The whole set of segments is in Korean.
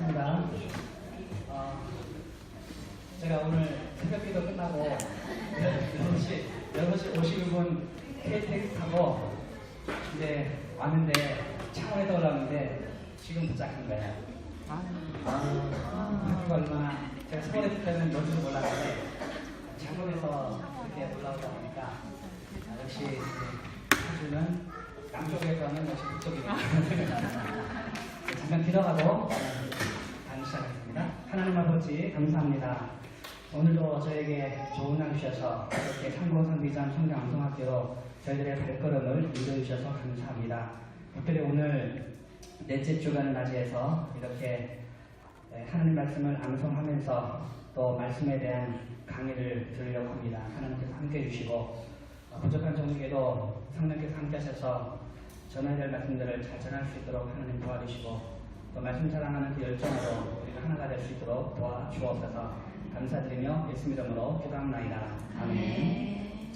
반갑습니다. 제가 오늘 새벽기도 끝나고 6시 51분 KTX 타고 이제 왔는데 창원에서 올라왔는데 지금 도착한 거예요. 하루가 얼마나 제가 서울에 있을 때는 뭔지도 몰랐는데 창원에서 이렇게 올라오다 보니까 역시 사주는 남쪽에서는 역시 북쪽이니까 잠깐 기도하고 강의 시작하겠습니다. 하나님 아버지 감사합니다. 오늘도 저에게 좋은 날 주셔서 이렇게 상고산 비전 성장암송학교로 저희들의 발걸음을 인도해 주셔서 감사합니다. 특별히 오늘 넷째 주간을 맞이해서 이렇게 하나님 말씀을 암송하면서 또 말씀에 대한 강의를 들으려고 합니다. 하나님께서 함께해 주시고 부족한 종에게도 성령께서 함께 하셔서 전해야 될 말씀들을 잘 전할 수 있도록 하나님 도와주시고 또 말씀 사랑하는 그 열정으로 우리가 하나가 될 수 있도록 도와주옵소서. 감사드리며 예수 이름으로 기도합나이다. 아멘.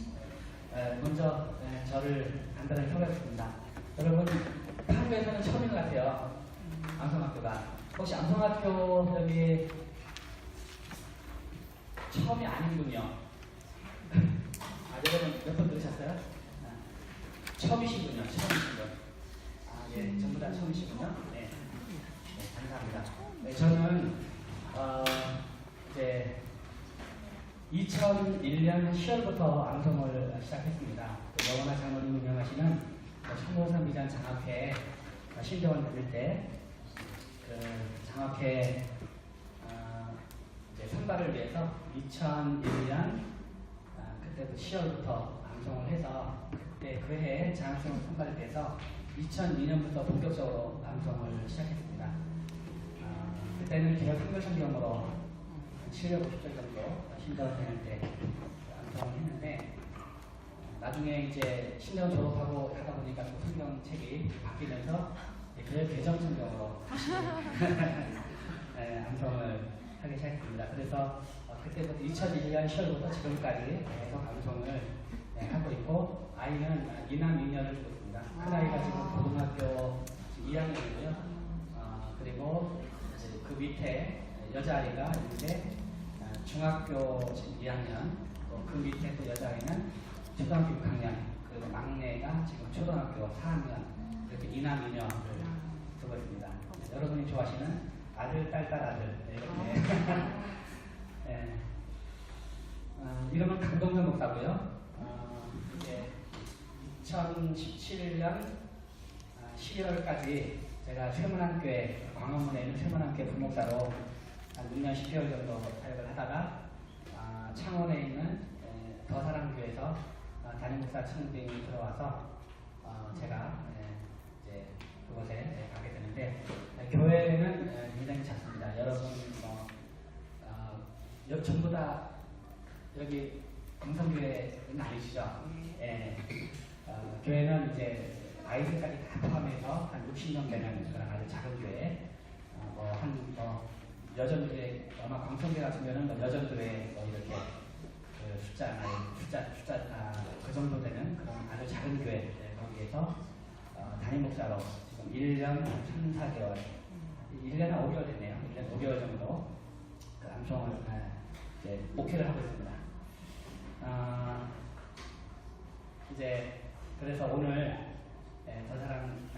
먼저 저를 간단히 소개하겠습니다. 여러분 한국에서는 처음인 것 같아요. 암송학교가. 혹시 암송학교 여기 처음이 아닌군요. 여러분 몇 번 들으셨어요? 처음이시군요. 처음이시군. 예, 전부 다 처음이시군요. 네, 감사합니다. 네, 저는 이제 2001년 10월부터 암송을 시작했습니다. 영원한 장로님 운영하시는 청고산 비전 장학회 신대원 다닐 때 그 장학회 이제 선발을 위해서 2001년 그때부터 10월부터 암송을 해서 그때 그해 장학생 선발이 돼서 2002년부터 본격적으로 암송을 시작했습니다. 그때는 기록 한글 성경으로 750절 정도 신대원 다닐 때 암송을 했는데 나중에 이제 신대원 졸업하고 하다 보니까 또 성경책이 바뀌면서 그 개정 성경으로 암송을 하기 시작했습니다. 그래서 그때부터 2001년 10월부터 지금까지 계속 암송을 하고 있고 아이는 2남 2녀를 두고 있습니다. 큰아이가 지금 고등학교 2학년이고요. 그리고 그 밑에 여자아이가 있는데 중학교 지금 2학년 그 밑에 또 여자아이는 초등학교 6학년 그리고 막내가 지금 초등학교 4학년 이렇게 2남 2녀를 두고 있습니다. 여러분이 좋아하시는 아들, 딸, 딸아들 이렇게 네. 이름은 강동현 목사고요. 이제 2017년 11월까지 제가 쇠문안교회 광화문에 있는 쇠문안교회 부목사로 한 6년 10개월 정도 사역을 하다가 창원에 있는 더사랑교회에서 담임 목사 청빙이 들어와서 제가 이제 그곳에 가게 되는데 교회는 굉장히 작습니다. 여러분 전부 다 여기 광성교회는 아니시죠? 예. 교회는 이제 아이들까지 다 포함해서 한 60명 되는 그런 아주 작은 교회. 여전교회 아마 광성교회 같은 경우는 여전교회 이렇게 그 숫자 그 정도 되는 그런 아주 작은 교회 거기에서 담임 목사로 지금 1년 3, 4개월 1년 한 5개월 됐네요. 1년 5개월 정도 그 암송을 이제 목회를 하고 있습니다. 이제 그래서 오늘 저 사람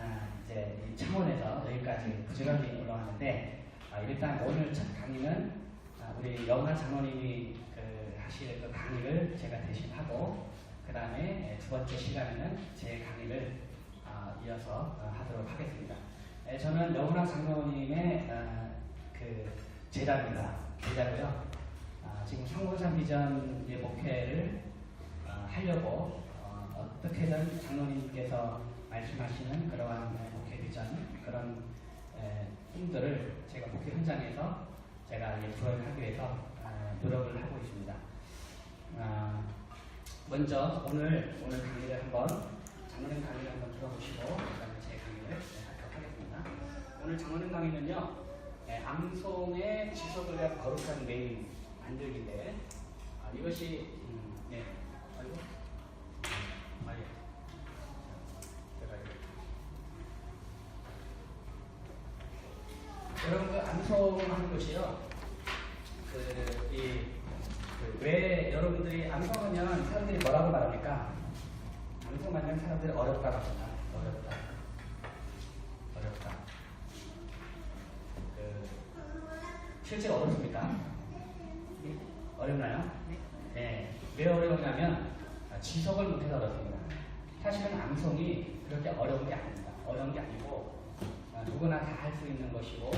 이제 창원에서 여기까지 부지런히 올라왔는데 일단 오늘 첫 강의는 우리 영화 장로님이 하실 그 강의를 제가 대신하고 그 다음에 두 번째 시간에는 제 강의를 이어서 하도록 하겠습니다. 저는 영훈학 장로님의 그 제자고요. 지금 상고산 비전의 목회를 하려고 어떻게든 장로님께서 말씀하시는 그러한 목회 비전 그런 꿈들을 제가 목회 현장에서 제가 구현하기 위해서 노력을 하고 있습니다. 먼저 오늘 강의를 한번 장로님 강의를 한번 들어보시고 그다음에 제 강의를 하도록 하겠습니다. 오늘 장로님 강의는요. 암송의 지속을 위한 거룩한 메인 만들기인데 이것이 여러분 그 암송하는 것이요. 왜 여러분들이 암송하면 사람들이 뭐라고 말합니까? 암송하면 사람들이 어렵다고 합니다. 어렵다. 실제 어렵습니까? 어렵나요? 네. 왜 어려우냐면 지속을 못해서 어렵습니다. 사실은 암송이 그렇게 어려운 게 아닙니다. 어려운 게 아니고 누구나 다 할 수 있는 것이고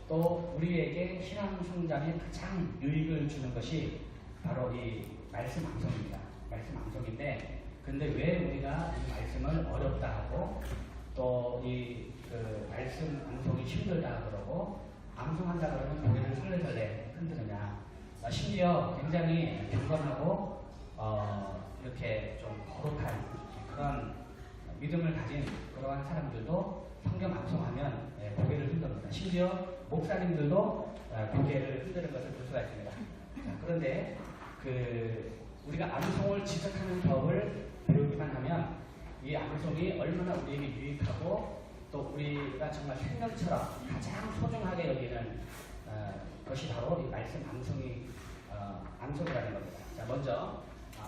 또 우리에게 신앙 성장에 가장 유익을 주는 것이 바로 이 말씀 암송입니다. 말씀 암송인데 근데 왜 우리가 이 말씀을 어렵다 하고 또 이 말씀 암송이 힘들다 그러고 암송한다 그러면 고개를 설레설레 흔드느냐 심지어 굉장히 경건하고 이렇게 좀 거룩한 그런 믿음을 가진 그러한 사람들도 성경 암송하면 고개를 흔듭니다. 심지어 목사님들도 고개를 흔드는 것을 볼 수가 있습니다. 그런데 우리가 암송을 지속하는 법을 배우기만 하면 이 암송이 얼마나 우리에게 유익하고 또 우리가 정말 생명처럼 가장 소중하게 여기는 것이 바로 이 말씀 암송이라는 겁니다. 자, 먼저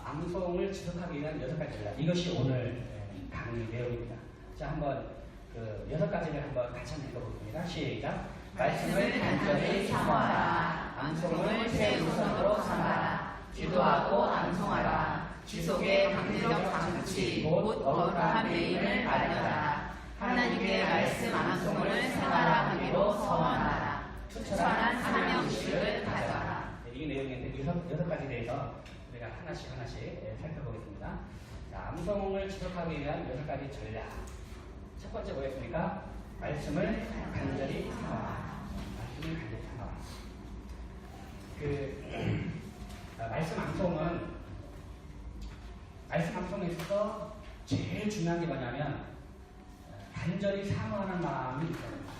암송을 지속하기 위한 6가지입니다. 이것이 오늘 강의 내용입니다. 자, 한번 6가지를 한번 같이 한번 읽어보겠습니다. 시작. 말씀을 간절히 사모하라. 암송을 최우선으로 삼아라. 기도하고 암송하라. 지속의 강제적 장치 곧 거룩한 메인을 마련하라. 하나님의 말씀 암송을 생활화하기로 서원하라. 추천한 사명의식을 가져라. 이 내용인데 6가지에 대해서 우리가 하나씩 살펴보겠습니다. 자, 암송을 지속하기 위한 6가지 전략. 첫 번째 뭐였습니까? 말씀을 간절히 사모하라. 말씀을 간절히 사모하라. 말씀 암송에 있어서 제일 중요한 게 뭐냐면 간절히 사모하는 마음이 있어야 됩니다.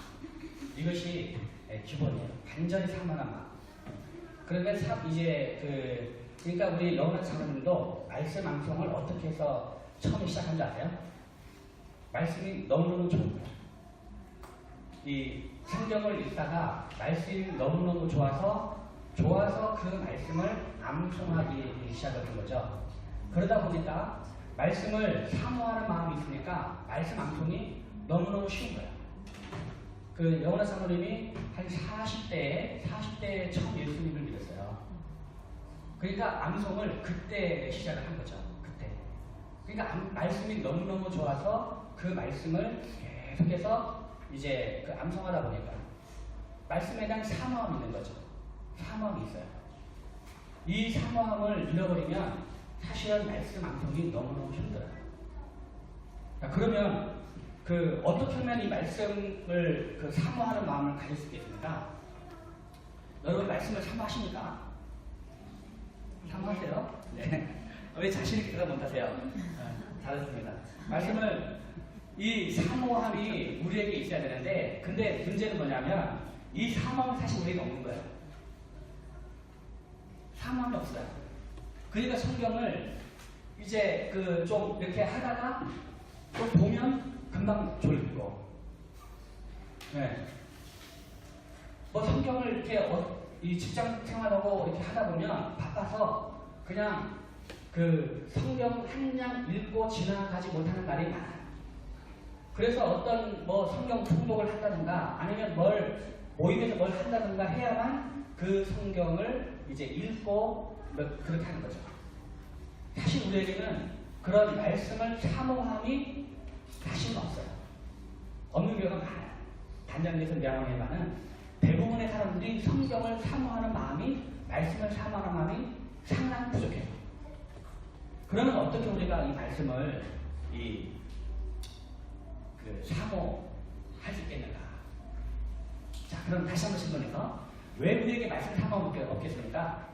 이것이 기본이에요. 간절히 사모하는 마음. 그러니까 그러니까 우리 영원한 사모님도 말씀 암송을 어떻게 해서 처음에 시작한 줄 아세요? 말씀이 너무너무 좋은 거예요. 이 성경을 읽다가 말씀이 너무너무 좋아서 그 말씀을 암송하기 시작한 거죠. 그러다 보니까 말씀을 사모하는 마음이 있으니까 말씀 암송이 너무너무 쉬운 거예요. 영원한 사모님이 한 40대에 처음 예수님을 믿었어요. 그러니까 암송을 그때 시작을 한 거죠. 그때. 그러니까 말씀이 너무너무 좋아서 그 말씀을 계속해서 이제 암송하다 보니까 말씀에 대한 사모함이 있는 거죠. 사모함이 있어요. 이 사모함을 잃어버리면 사실은 말씀 암송이 너무너무 힘들어요. 그러면 어떻게 하면 이 말씀을 사모하는 마음을 가질 수 있겠습니까? 여러분 말씀을 사모하십니까? 사모하세요? 네. 왜 자신있게 대답 못하세요? 잘했습니다. 말씀을 이 사모함이 우리에게 있어야 되는데 근데 문제는 뭐냐면 이 사모함은 사실 우리에게 없는 거예요. 사모함이 없어요. 그러니까 성경을 이제 좀 이렇게 하다가 또 보면 금방 졸리고 네. 성경을 이렇게 이 직장 생활하고 이렇게 하다 보면 바빠서 그냥 성경 한 장 읽고 지나가지 못하는 날이 많아요. 그래서 어떤 성경 통독을 한다든가 아니면 모임에서 뭘 한다든가 해야만 그 성경을 이제 읽고 그렇게 하는 거죠. 사실 우리에게는 그런 말씀을 사모함이 사실은 없어요. 없는 경우가 많아요. 단장에서 명함에만은 대부분의 사람들이 성경을 사모하는 마음이 말씀을 사모하는 마음이 상당히 부족해요. 그러면 어떻게 우리가 이 말씀을 사모할 수 있겠는가? 자, 그럼 다시 한번 질문해서 왜 우리에게 말씀 사모함이 없겠습니까?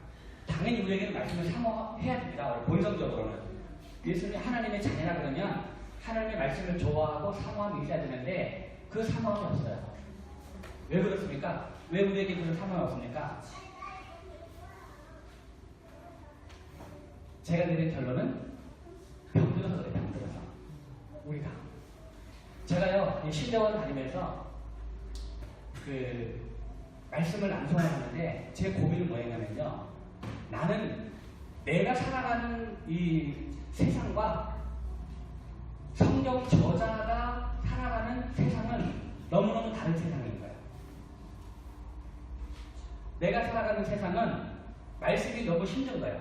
당연히 우리에게는 말씀을 사모해야 됩니다. 본성적으로는. 예수님이 하나님의 자녀라 그러면 하나님의 말씀을 좋아하고 사모함이 있어야 되는데 그 사모함이 없어요. 왜 그렇습니까? 왜 우리에게 그런 사모함이 없습니까? 제가 내린 결론은 병들어서 그래요. 병들어서. 우리가. 제가요, 신대원 다니면서 말씀을 암송을 하는데 제 고민은 뭐였냐면요. 나는 내가 살아가는 이 세상과 성경 저자가 살아가는 세상은 너무너무 다른 세상인 거예요. 내가 살아가는 세상은 말씀이 너무 힘든 거예요.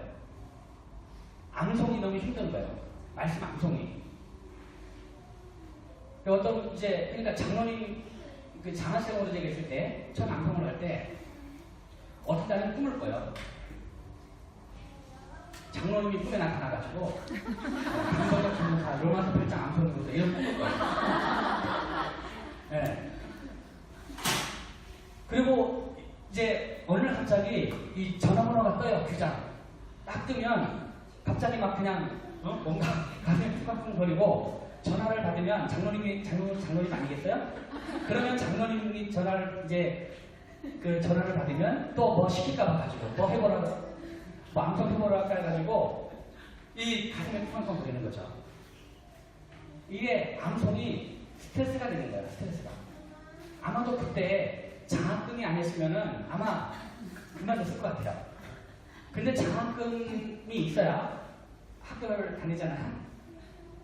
암송이 너무 힘든 거예요. 말씀 암송이. 어떤 그러니까 장로님 장학생으로 제가 있을 때 처음 암송을 할 때 어떤 날은 꿈을 꿔요. 장로님이 꿈에 나타나가지고 강성적 전도사 로마서 8장 암송을 보면서 이런 꿈을 꿔요. 네. 그리고 이제 어느 날 갑자기 이 전화번호가 떠요. 규장 딱 뜨면 갑자기 막 그냥 뭔가 가슴이 쿵쾅쿵거리고 전화를 받으면 장로님 아니겠어요? 그러면 장로님이 전화를 전화를 받으면 또 뭐 시킬까봐 가지고 뭐 해보라고 뭐 암송 해보라고 할까 해가지고 이 가슴에 쿵쾅쿵거리는 거죠. 이게 암송이 스트레스가 되는 거예요. 스트레스가. 아마도 그때 장학금이 아니었으면은 아마 그만뒀을 것 같아요. 근데 장학금이 있어야 학교를 다니잖아요.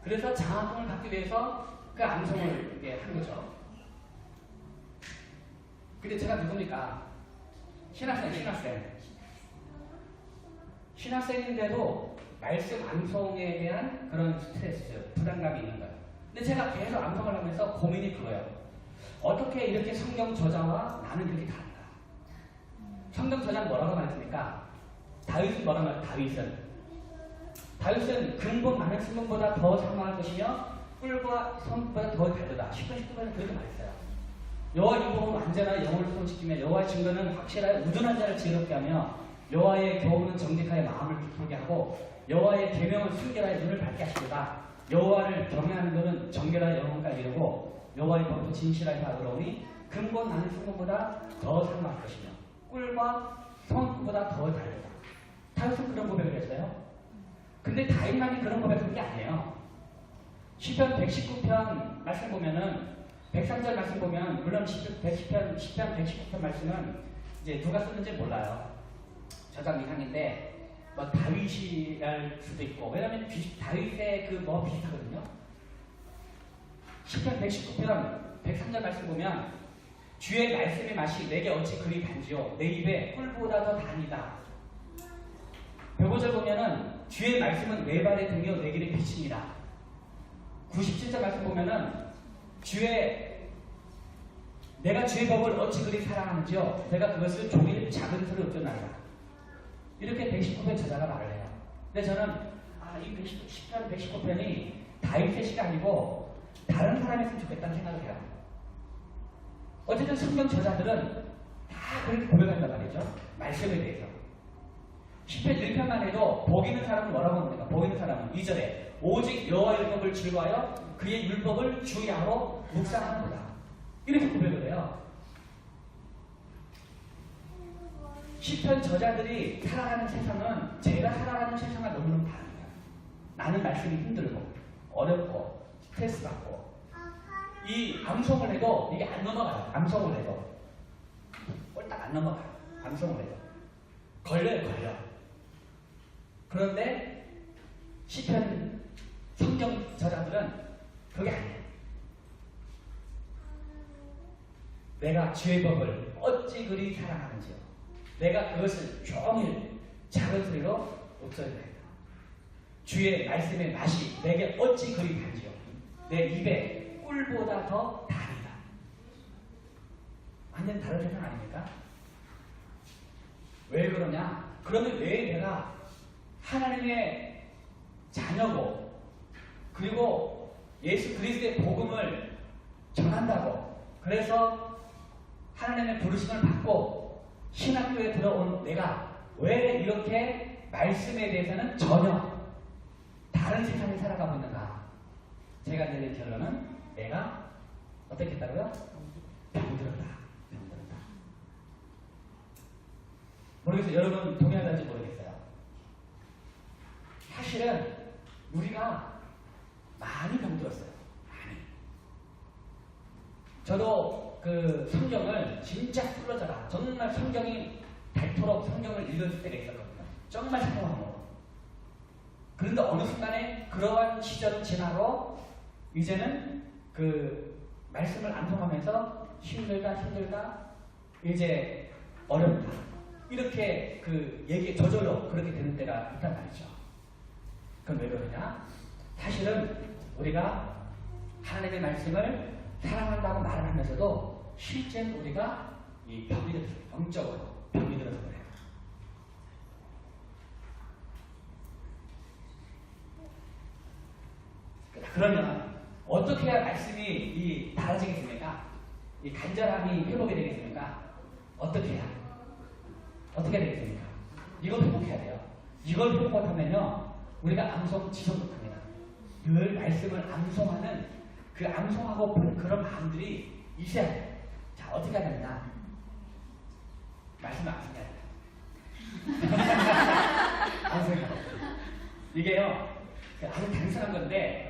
그래서 장학금을 받기 위해서 그 암송을 한 거죠. 근데 제가 누굽니까? 신학생인데도 말씀 암송에 대한 그런 스트레스, 부담감이 있는 거예요. 근데 제가 계속 암송을 하면서 고민이 그거예요. 어떻게 이렇게 성경 저자와 나는 이렇게 다른가? 성경 저자는 뭐라고 말했습니까? 다윗은 뭐라고 말했어요? 다윗은 근본 많은 순금보다 더 상망할 것이며 뿔과 손보다 더 다르다. 10분 19분은 그렇게 말했어요. 여호와 율법은 완전한 영혼을 소원시키며 여호와의 증거는 확실하여 우둔한 자를 지혜롭게 하며 여호와의 교훈은 정직하여 마음을 기쁘게 하고 여호와의 계명은 순결하여 눈을 밝게 하시도다. 여호와를 경외하는 것은 정결하여 영혼까지 이르고 여호와의 법도 진실하여 의로우니 근본 많은 순금보다 더 상망할 것이며 꿀과 손보다 더 다르다. 다윗은 그런 고백을 했어요. 근데 다윗만이 그런 고백한 게 아니에요. 시편 119편 말씀 보면은 103절 말씀 보면 물론 10편 119편 말씀은 이제 누가 썼는지 몰라요. 저작 이상인데 뭐 다윗이랄 수도 있고 왜냐면 다윗의 비슷하거든요. 시편 119편 103절 말씀 보면 주의 말씀의 맛이 내게 어찌 그리 단지요 내 입에 꿀보다 더 단이다. 105절 보면은 주의 말씀은 내 발의 등이요 내 길의 빛입니다. 97절 말씀 보면은 내가 주의 법을 어찌 그리 사랑하는지요 내가 그것을 종일 작은 소리로 어쩌나이다. 이렇게 119편 저자가 말을 해요. 근데 저는 이 10편 119편이 다윗의 시가 아니고 다른 사람이었으면 좋겠다는 생각을 해요. 어쨌든 성경 저자들은 다 그렇게 고백한단 말이죠. 말씀에 대해서. 10편 1편만 해도 복 있는 사람은 뭐라고 합니까? 복 있는 사람은 2절에 오직 여호와의 율법을 즐거워하여 그의 율법을 주야로 묵상하는도다. 이렇게 고백을 해요. 10편 저자들이 살아가는 세상은 제가 살아가는 세상과 너무너무 다른 거예요. 나는 말씀이 힘들고 어렵고 스트레스 받고 이 암송을 해도 이게 안 넘어가요. 암송을 해도 꼴딱 안 넘어가요. 암송을 해도 걸려. 그런데 시편 성경 저자들은 그게 아니에요. 내가 주의 법을 어찌 그리 사랑하는지요. 내가 그것을 종일 작은 소리로 읊조리라 했다. 주의 말씀의 맛이 내게 어찌 그리 단지요. 내 입에 꿀보다 더 달이다. 완전 다른 세상 아닙니까? 왜 그러냐? 그러면 왜 내가 하나님의 자녀고 그리고 예수 그리스도의 복음을 전한다고 그래서 하나님의 부르심을 받고 신학교에 들어온 내가 왜 이렇게 말씀에 대해서는 전혀 다른 세상을 살아가고 있는가? 제가 내린 결론은 내가 어떻게 했다고요? 병들었다. 모르겠어요. 여러분 동의하는지 모르겠어요. 사실은 우리가 많이 병들었어요. 많이. 저도 그 성경을 진짜 풀어져라. 정말 성경이 닳도록 성경을 읽었을 때가 있었거든요. 정말 사모하고. 그런데 어느 순간에 그러한 시절은 지나고 이제는 그 말씀을 암송하면서 힘들다 이제 어렵다 이렇게 그 얘기 저절로 그렇게 되는 때가 있단 말이죠. 그럼 왜 그러냐? 사실은 우리가 하나님의 말씀을 사랑한다고 말을 하면서도 실제는 우리가 이 병이 들어서 영적으로 병이 들어서 그래요. 그러면 어떻게 해야 말씀이 달라지겠습니까? 이 간절함이 회복이 되겠습니까? 어떻게 해야 되겠습니까? 이걸 회복해야 돼요. 이걸 회복 못하면요, 우리가 암송 지속 못합니다. 늘 말씀을 암송하는 그 암송하고 그런 마음들이 있어야 돼요. 자, 어떻게 해야 되나? 말씀을 암송해야 돼요. 암송해야 돼요. 이게요, 아주 단순한 건데,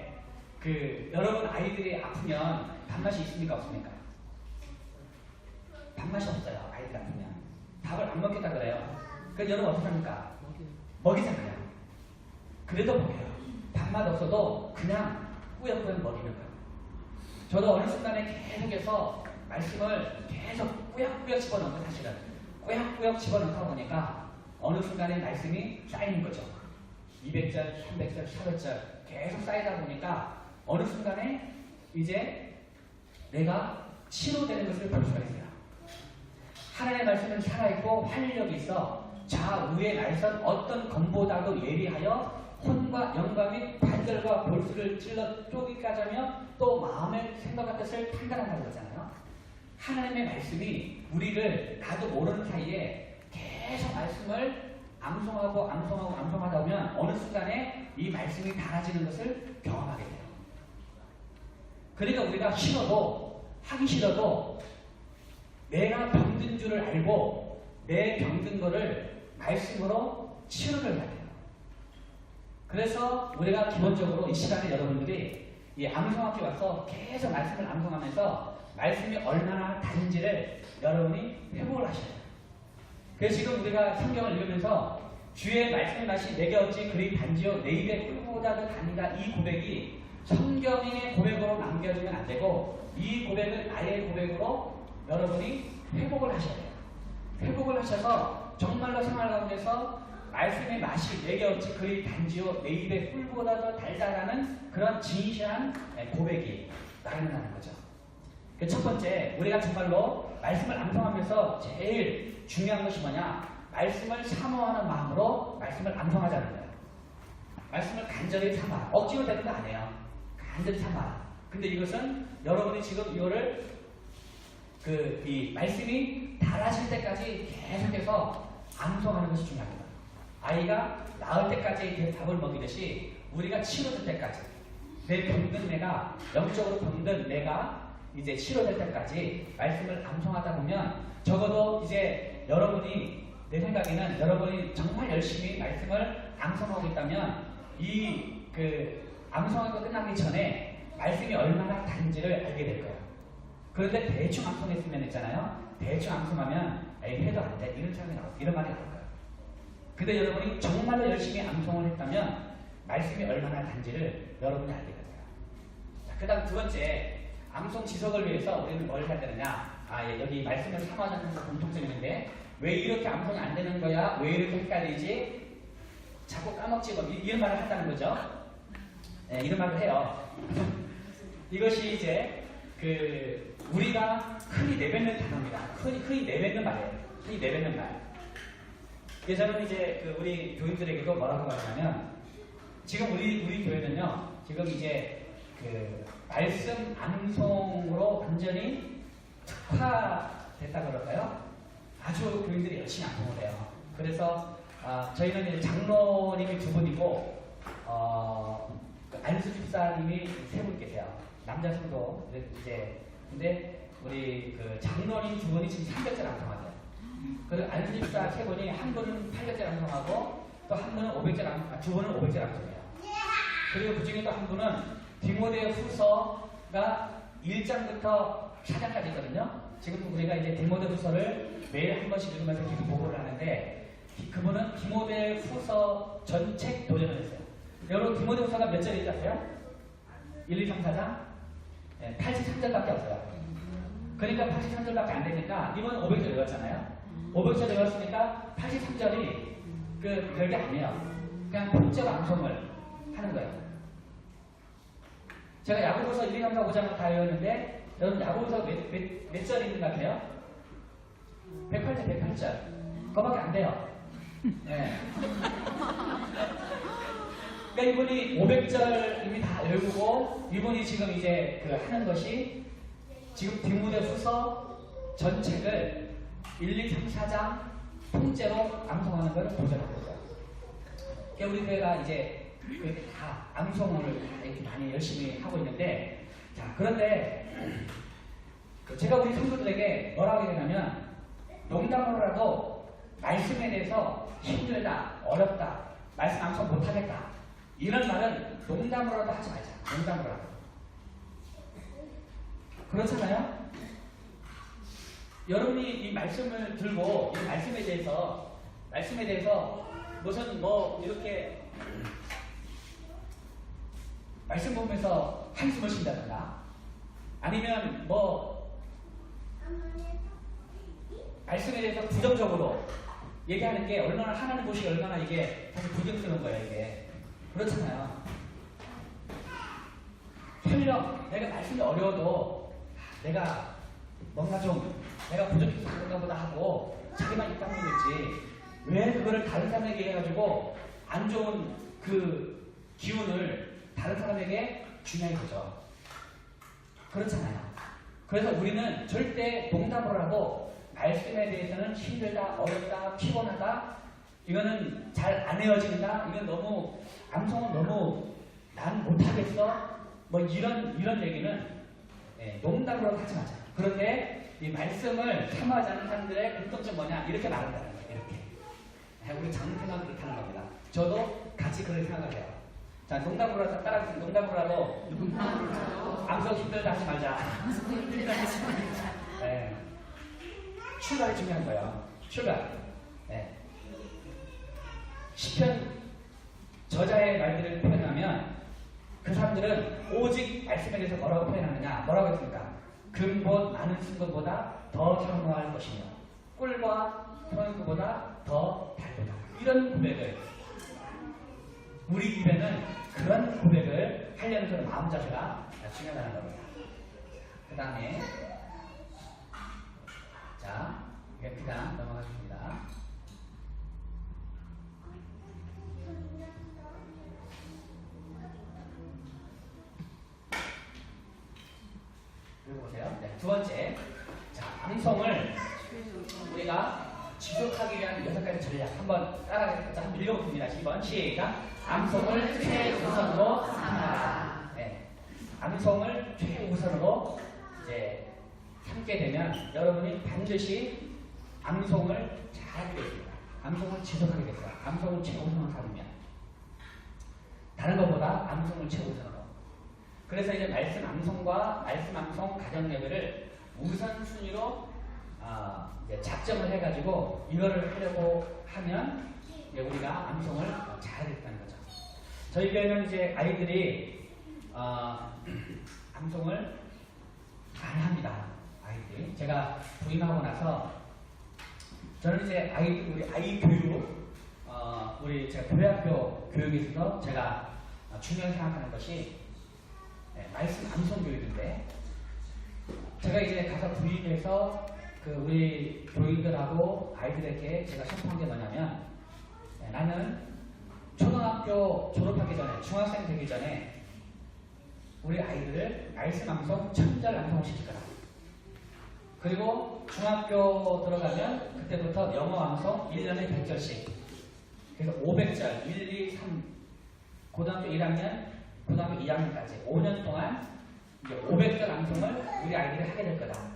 여러분 아이들이 아프면 밥맛이 있습니까? 없습니까? 밥맛이 없어요. 아이들 아프면. 밥을 안 먹겠다 그래요. 그래서 여러분 어떻게 합니까? 먹이잖아요. 그래도 먹여요. 밥맛 없어도 그냥 꾸역꾸역 먹이는 거예요. 저도 어느 순간에 계속해서 말씀을 계속 꾸역꾸역 집어넣는 사실은 꾸역꾸역 집어넣다 보니까 어느 순간에 말씀이 쌓이는 거죠. 200절, 300절, 400절 계속 쌓이다 보니까 어느 순간에 이제 내가 치료되는 것을 볼 수가 있어요. 하나님의 말씀은 살아있고 활력이 있어 좌우에 날선 어떤 검보다도 예리하여 혼과 영과 및 관절과 골수를 찔러 쪼기까지 하며 또 마음의 생각과 뜻을 판단한다고 그러잖아요. 하나님의 말씀이 우리를 나도 모르는 사이에 계속 말씀을 암송하다 보면 어느 순간에 이 말씀이 달아지는 것을 경험하게 돼요. 그러니까 우리가 싫어도 하기 싫어도 내가 병든 줄을 알고 내 병든 거를 말씀으로 치료를 해야 돼요. 그래서 우리가 기본적으로 이 시간에 여러분들이 이 암송학교 와서 계속 말씀을 암송하면서 말씀이 얼마나 다른지를 여러분이 회복을 하셔야 돼요. 그래서 지금 우리가 성경을 읽으면서 주의 말씀의 맛이 내게 어찌 그리 단지요 내 입에 꿀보다도 단이다 이 고백이 성경의 고백으로 남겨지면 안 되고 이 고백을 나의 고백으로 여러분이 회복을 하셔야 돼요. 회복을 하셔서 정말로 생활 가운데서 말씀의 맛이 내게 어찌 그리 단지요 내 입에 꿀보다도 달달하는 그런 진실한 고백이 나타나는 거죠. 첫 번째, 우리가 정말로 말씀을 암송하면서 제일 중요한 것이 뭐냐? 말씀을 사모하는 마음으로 말씀을 암송하자는 거예요. 말씀을 간절히 삼아. 억지로 되는 거 아니에요. 간절히 삼아. 근데 이것은 여러분이 지금 이거를 이 말씀이 달아질 때까지 계속해서 암송하는 것이 중요합니다. 아이가 낳을 때까지 이렇게 밥을 먹이듯이 우리가 치료될 때까지 내 병든 내가 영적으로 병든 내가 이제 치료될 때까지 말씀을 암송하다 보면 적어도 이제 여러분이 내 생각에는 여러분이 정말 열심히 말씀을 암송하고 있다면 이 암송하고 끝나기 전에 말씀이 얼마나 다른지를 알게 될 거예요. 그런데 대충 암송했으면 있잖아요. 대충 암송하면 해도 안 돼. 이런 사람이 나올 이런 말이 나올 거예요. 근데 여러분이 정말로 열심히 암송을 했다면 말씀이 얼마나 다른지를 여러분이 알게 될 거예요. 자, 그 다음 두 번째, 암송 지속을 위해서 우리는 뭘 해야 되느냐? 여기 말씀을 삼아하는 공통점이 있는데 왜 이렇게 암송이 안 되는 거야? 왜 이렇게 헷갈리지? 자꾸 까먹지 뭐 이런 말을 한다는 거죠. 네, 이런 말을 해요. 이것이 이제 우리가 흔히 내뱉는 단어입니다. 흔히 내뱉는 말이에요. 흔히 내뱉는 말. 저는 이제 우리 교인들에게도 뭐라고 하냐면 지금 우리 교회는요. 지금 이제 말씀 암송으로 완전히 특화됐다 그럴까요? 아주 교인들이 열심히 암송을 해요. 그래서 저희는 이제 장로님이 두 분이고 안수 집사님이 세 분 계세요. 남자 성도 이제 근데 우리 장로님 두 분이 지금 300절 암송하세요. 그리고 안수 집사 세 분이 한 분은 800절 암송하고 또 한 분은 500절 두 분은 500절 암송해요. 그리고 그 중에 또 한 분은 디모데 후서가 1장부터 4장까지 있거든요. 지금 우리가 이제 디모데후서를 매일 한 번씩 읽으면서 계속 보고를 하는데 그분은 디모데후서 전책 도전을 했어요. 여러분 디모데후서가 몇 절인지 아세요? 1, 2, 3, 4장? 네, 83절밖에 없어요. 그러니까 83절밖에 안 되니까 이번 500절 외웠잖아요. 500절 외웠으니까 83절이 그 별게 아니에요. 그냥 통째로 암송을 하는 거예요. 제가 야고보서 1, 2, 3, 4, 5장을 다 외웠는데 여러분 야고보서 몇 절 있는 것 같아요? 108절, 108절. 그거밖에 안 돼요. 네. 그러니까 이분이 500절 이미 다 외우고 이분이 지금 이제 그 하는 것이 지금 디모데후서 전책을 1, 2, 3, 4장 통째로 암송하는 걸 도전하고 있어요. 그러니까 우리 교회가 이제 다 암송을 다 이렇게 많이 열심히 하고 있는데 자 그런데 제가 우리 성도들에게 뭐라고 얘기하냐면 농담으로라도 말씀에 대해서 힘들다, 어렵다, 말씀 암송 못하겠다 이런 말은 농담으로라도 하지 말자. 농담으로라도. 그렇잖아요? 여러분이 이 말씀을 들고 이 말씀에 대해서 무슨 뭐 이렇게 말씀 보면서 한숨을 쉰다든가 아니면 뭐 말씀에 대해서 부정적으로 얘기하는 게 얼마나 하나님 보시기 얼마나 이게 사실 부정스러운 거예요 이게. 그렇잖아요. 설령 내가 말씀이 어려워도 내가 뭔가 좀 내가 부족해서 그런가 보다 하고 자기만 입 다물고 있지 왜 그거를 다른 사람에게 해가지고 안 좋은 그 기운을 다른 사람에게 주냐는 거죠. 그렇잖아요. 그래서 우리는 절대 농담으로라도 말씀에 대해서는 힘들다, 어렵다, 피곤하다 이거는 잘 안 헤어진다 이건 너무 암송은 너무 난 못하겠어 뭐 이런 얘기는 농담으로 하지 마자. 그런데 이 말씀을 참아하지 않는 사람들의 공통점 뭐냐 이렇게 말한다는 거예요. 이렇게 우리 작은 생각을 그렇게 하는 겁니다. 저도 같이 그렇게 생각을 해요. 자 농담으로라도 따라하세요. 농담으로라도 암송 힘들다 하지 말자. 네. 출발이 중요한 거예요. 출발. 네. 시편 저자의 말들을 표현하면 그 사람들은 오직 말씀에 대해서 뭐라고 표현하느냐? 뭐라고 했습니까? 금봇 많은 순금보다 더 향후할 것이며 꿀과 토양보다 더 달다. 이런 고백을 우리 입에는 그런 고백을 하려는 그런 마음 자세가 중요하다는 겁니다. 그 다음에 자, 그 다음 넘어가겠습니다. 보세요. 네, 두 번째. 자, 암송을 우리가 지속하기 위한 6가지 전략. 한번 따라가겠습니다. 한번 읽어봅니다. 2번. 시작. 암송을 최우선으로 삼아라. 네. 암송을 최우선으로 이제 삼게 되면 여러분이 반드시 암송을 잘하게 됩니다. 암송을 지속하게 됐어요. 암송을 최우선으로 삼으면. 다른 것보다 암송을 최우선으로. 그래서 이제 말씀 암송과 말씀 암송 가정 예배를 우선순위로 이제 작정을 해가지고 이거를 하려고 하면 이제 우리가 암송을 잘하겠다는 거죠. 저희 교회는 이제 아이들이 암송을 많이 합니다. 아이들이 제가 부임하고 나서 저는 이제 우리 아이 교육 우리 제가 교회학교 교육에 있어서 제가 중요하게 생각하는 것이 말씀 암송 교육인데 제가 이제 가서 부임해서 그 우리 교인들하고 아이들에게 제가 선포한 게 뭐냐면 나는 초등학교 졸업하기 전에 중학생 되기 전에 우리 아이들을 말씀 암송 1000절 암송을 시킬 거다. 그리고 중학교 들어가면 그때부터 영어 암송 1년에 100절씩 그래서 500절 1, 2, 3 고등학교 1학년 고등학교 2학년까지 5년 동안 이제 500절 암송을 우리 아이들이 하게 될 거다.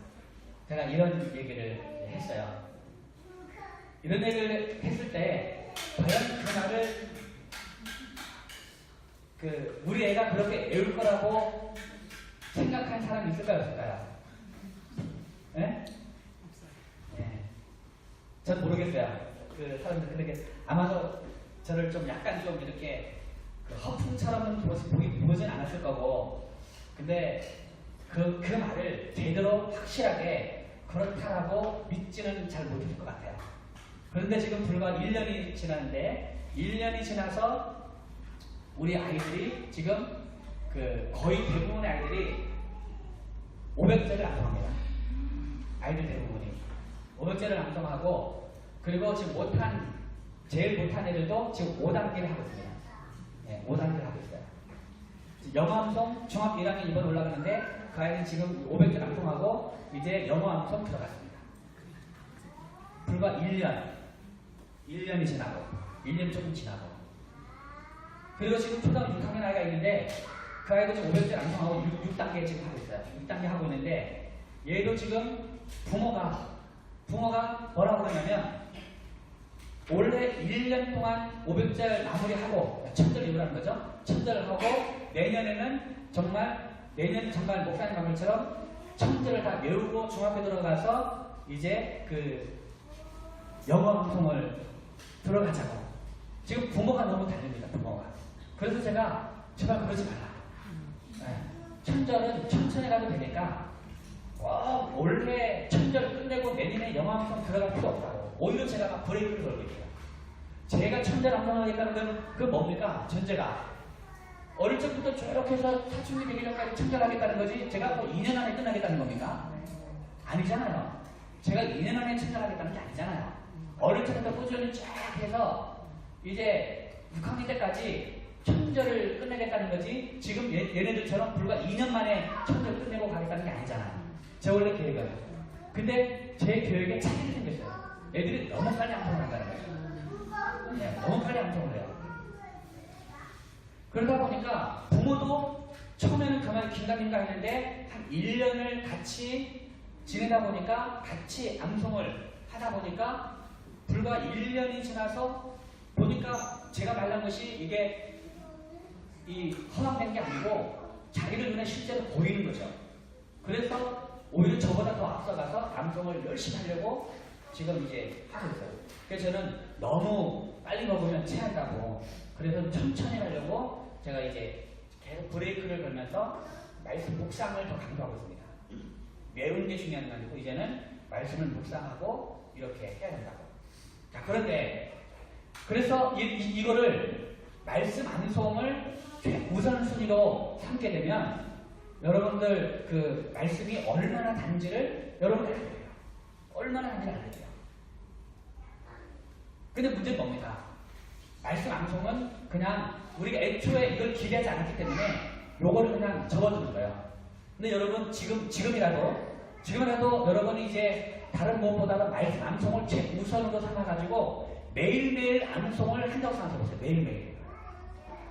제가 이런 얘기를 했어요. 이런 얘기를 했을 때 과연 그 말을 우리 애가 그렇게 외울 거라고 생각한 사람이 있을까요, 없을까요? 예? 예. 전 모르겠어요. 그 사람들 근데 아마도 저를 좀 약간 좀 이렇게 그 허풍처럼은 보진 않았을 거고, 근데 그 말을 제대로 확실하게 그렇다라고 믿지는 잘 못했을 것 같아요. 그런데 지금 불과 1년이 지났는데 1년이 지나서 우리 아이들이 지금 그 거의 대부분의 아이들이 500절을 암송합니다. 아이들 대부분이 500절을 암송하고, 그리고 지금 제일 못한 애들도 지금 5단계를 하고 있습니다. 네, 5단계를 하고 있어요. 영어 암송 중학교 1학년 이번 올라가는데 그 아이는 지금 500절 암송하고 이제 영어 암송 들어갔습니다. 불과 1년이 지나고 1년 조금 지나고, 그리고 지금 초등학교 6학년 아이가 있는데 그 아이도 지금 500절 암송하고 6단계 지금 하고 있어요. 6단계 하고 있는데 얘도 지금 부모가 뭐라고 그러냐면 올해 1년 동안 500절 마무리하고 1000절 이루라는 거죠. 1000절을 하고 내년 정말 목사님 말씀처럼 1000절을 다 외우고 중학교 들어가서 이제 그 영어 방송을 들어가자고. 지금 부모가 너무 달립니다. 부모가. 그래서 제가 제발 그러지 말라. 네. 1000절은 천천히 가도 되니까 올해 1000절 끝내고 내년에 영어 방송 들어갈 필요 없다고. 오히려 제가 막 브레이크를 걸고 있어요. 제가 1000절 암송하겠다는 건 그 뭡니까? 전제가 어릴 적부터 쭉 해서 사춘기 되기 전까지 1000절 하겠다는 거지 제가 뭐 2년 안에 끝나겠다는 겁니까? 아니잖아요. 제가 2년 안에 1000절 하겠다는 게 아니잖아요. 어릴 적부터 꾸준히 쫙 해서 이제 6학년 때까지 1000절을 끝내겠다는 거지 지금 얘네들처럼 불과 2년 만에 1000절 끝내고 가겠다는 게 아니잖아요. 제 원래 계획은. 근데 제 계획에 차이가 생겼어요. 애들이 너무 빨리 암송을 한다는 거예요. 네, 너무 빨리 암송을 해요. 그러다 보니까 부모도 처음에는 그만 긴가민가 했는데 한 1년을 같이 지내다 보니까 같이 암송을 하다 보니까 불과 1년이 지나서 보니까 제가 말한 것이 이게 이 허황된 게 아니고 자기들 눈에 실제로 보이는 거죠. 그래서 오히려 저보다 더 앞서가서 암송을 열심히 하려고 지금 이제 하고 있어요. 그래서 저는 너무 빨리 먹으면 체한다고, 그래서 천천히 하려고 제가 이제 계속 브레이크를 걸면서 말씀 묵상을 더 강조하고 있습니다. 외우는 게 중요한 게 아니고 이제는 말씀을 묵상하고 이렇게 해야 된다고. 자, 그런데 그래서 이거를 말씀 암송을 우선순위로 삼게 되면 여러분들 그 말씀이 얼마나 단지를 여러분이 알게 돼요. 얼마나 단지를 알게 돼요. 근데 문제는 뭡니까? 말씀 암송은 그냥 우리가 애초에 이걸 기대하지 않았기 때문에 요거를 그냥 접어두는 거예요. 근데 여러분 지금이라도 여러분이 이제 다른 무엇보다도 말씀 암송을 최우선으로 삼아가지고 매일매일 암송을 한다고 생각해보세요. 매일매일.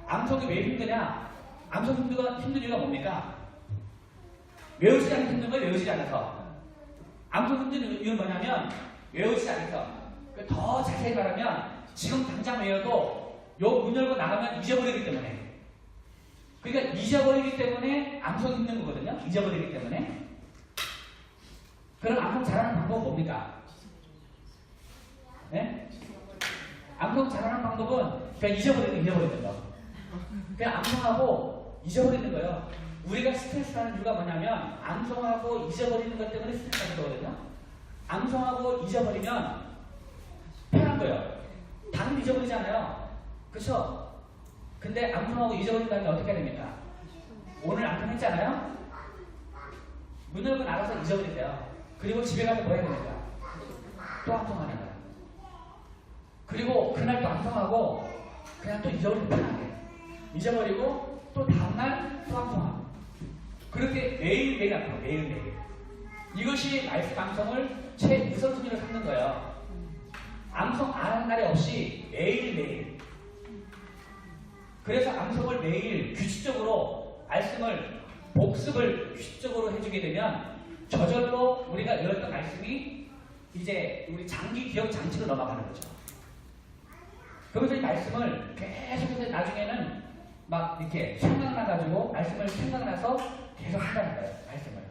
암송이 왜 힘드냐? 암송 힘든 이유가 뭡니까? 외우지 않는 힘든 걸 외우지 않아서. 암송 힘든 이유는 뭐냐면 외우지 않아서. 더 자세히 말하면 지금 당장 외워도 요 문 열고 나가면 잊어버리기 때문에. 그러니까 잊어버리기 때문에 암송 힘든 거거든요. 잊어버리기 때문에. 그럼 암송 잘하는 방법은 뭡니까? 네? 암송 잘하는 방법은 그냥 잊어버리는 거. 그냥 암송하고 잊어버리는 거예요. 우리가 스트레스 받는 이유가 뭐냐면 암송하고 잊어버리는 것 때문에 스트레스 받는 거거든요. 암송하고 잊어버리면 편한 거예요. 다른 잊어버리잖아요. 그렇죠? 근데 암송하고 잊어버린 다음에 어떻게 됩니까? 오늘 암송했잖아요? 문 열고 나가서 잊어버리세요. 그리고 집에 가서 뭐 해야 됩니까? 또 암송하는 거예요. 그리고 그날 또 암송하고 그냥 또 잊어버리면 편하게. 잊어버리고 또 다음날 또 암송하고. 그렇게 매일매일 암송, 매일매일. 이것이 말씀 암송을 최우선순위로 삼는 거예요. 암송 안 하는 날이 없이 매일매일. 그래서 암송을 매일 규칙적으로 말씀을 복습을 규칙적으로 해주게 되면 저절로 우리가 외웠던 말씀이 이제 우리 장기 기억 장치로 넘어가는 거죠. 그러면서 이 말씀을 계속해서 나중에는 막 이렇게 생각나가지고 말씀을 생각나서 계속 한다는 거예요. 말씀을.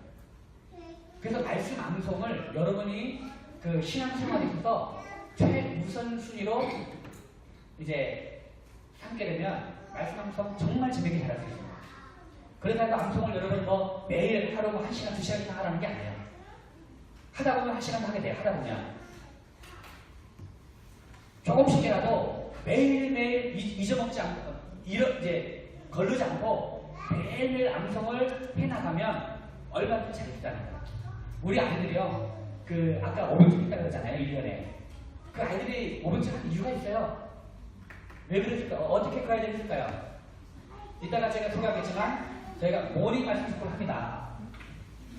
그래서 말씀 암송을 여러분이 그 신앙생활에 있어서 최우선순위로 이제 삼게 되면 말씀 암송 정말 재밌게 잘할 수 있습니다. 그래서 암송을 여러분 뭐 매일 하루 1시간, 2시간 이상 하라는 게 아니에요. 하다 보면 1시간도 하게 돼요. 하다 보면. 조금씩이라도 매일매일 잊어먹지 않고, 이제 걸르지 않고 매일매일 암송을 해나가면 얼마든지 잘했다는 거예요. 우리 아이들이요, 그 아까 500점 있다고 그랬잖아요, 1년에. 그 아이들이 500점 한 이유가 있어요. 왜 그랬을까요? 어떻게 그 아이들이 했을까요? 이따가 제가 소개하겠지만 저희가 모닝 말씀 스쿨 합니다.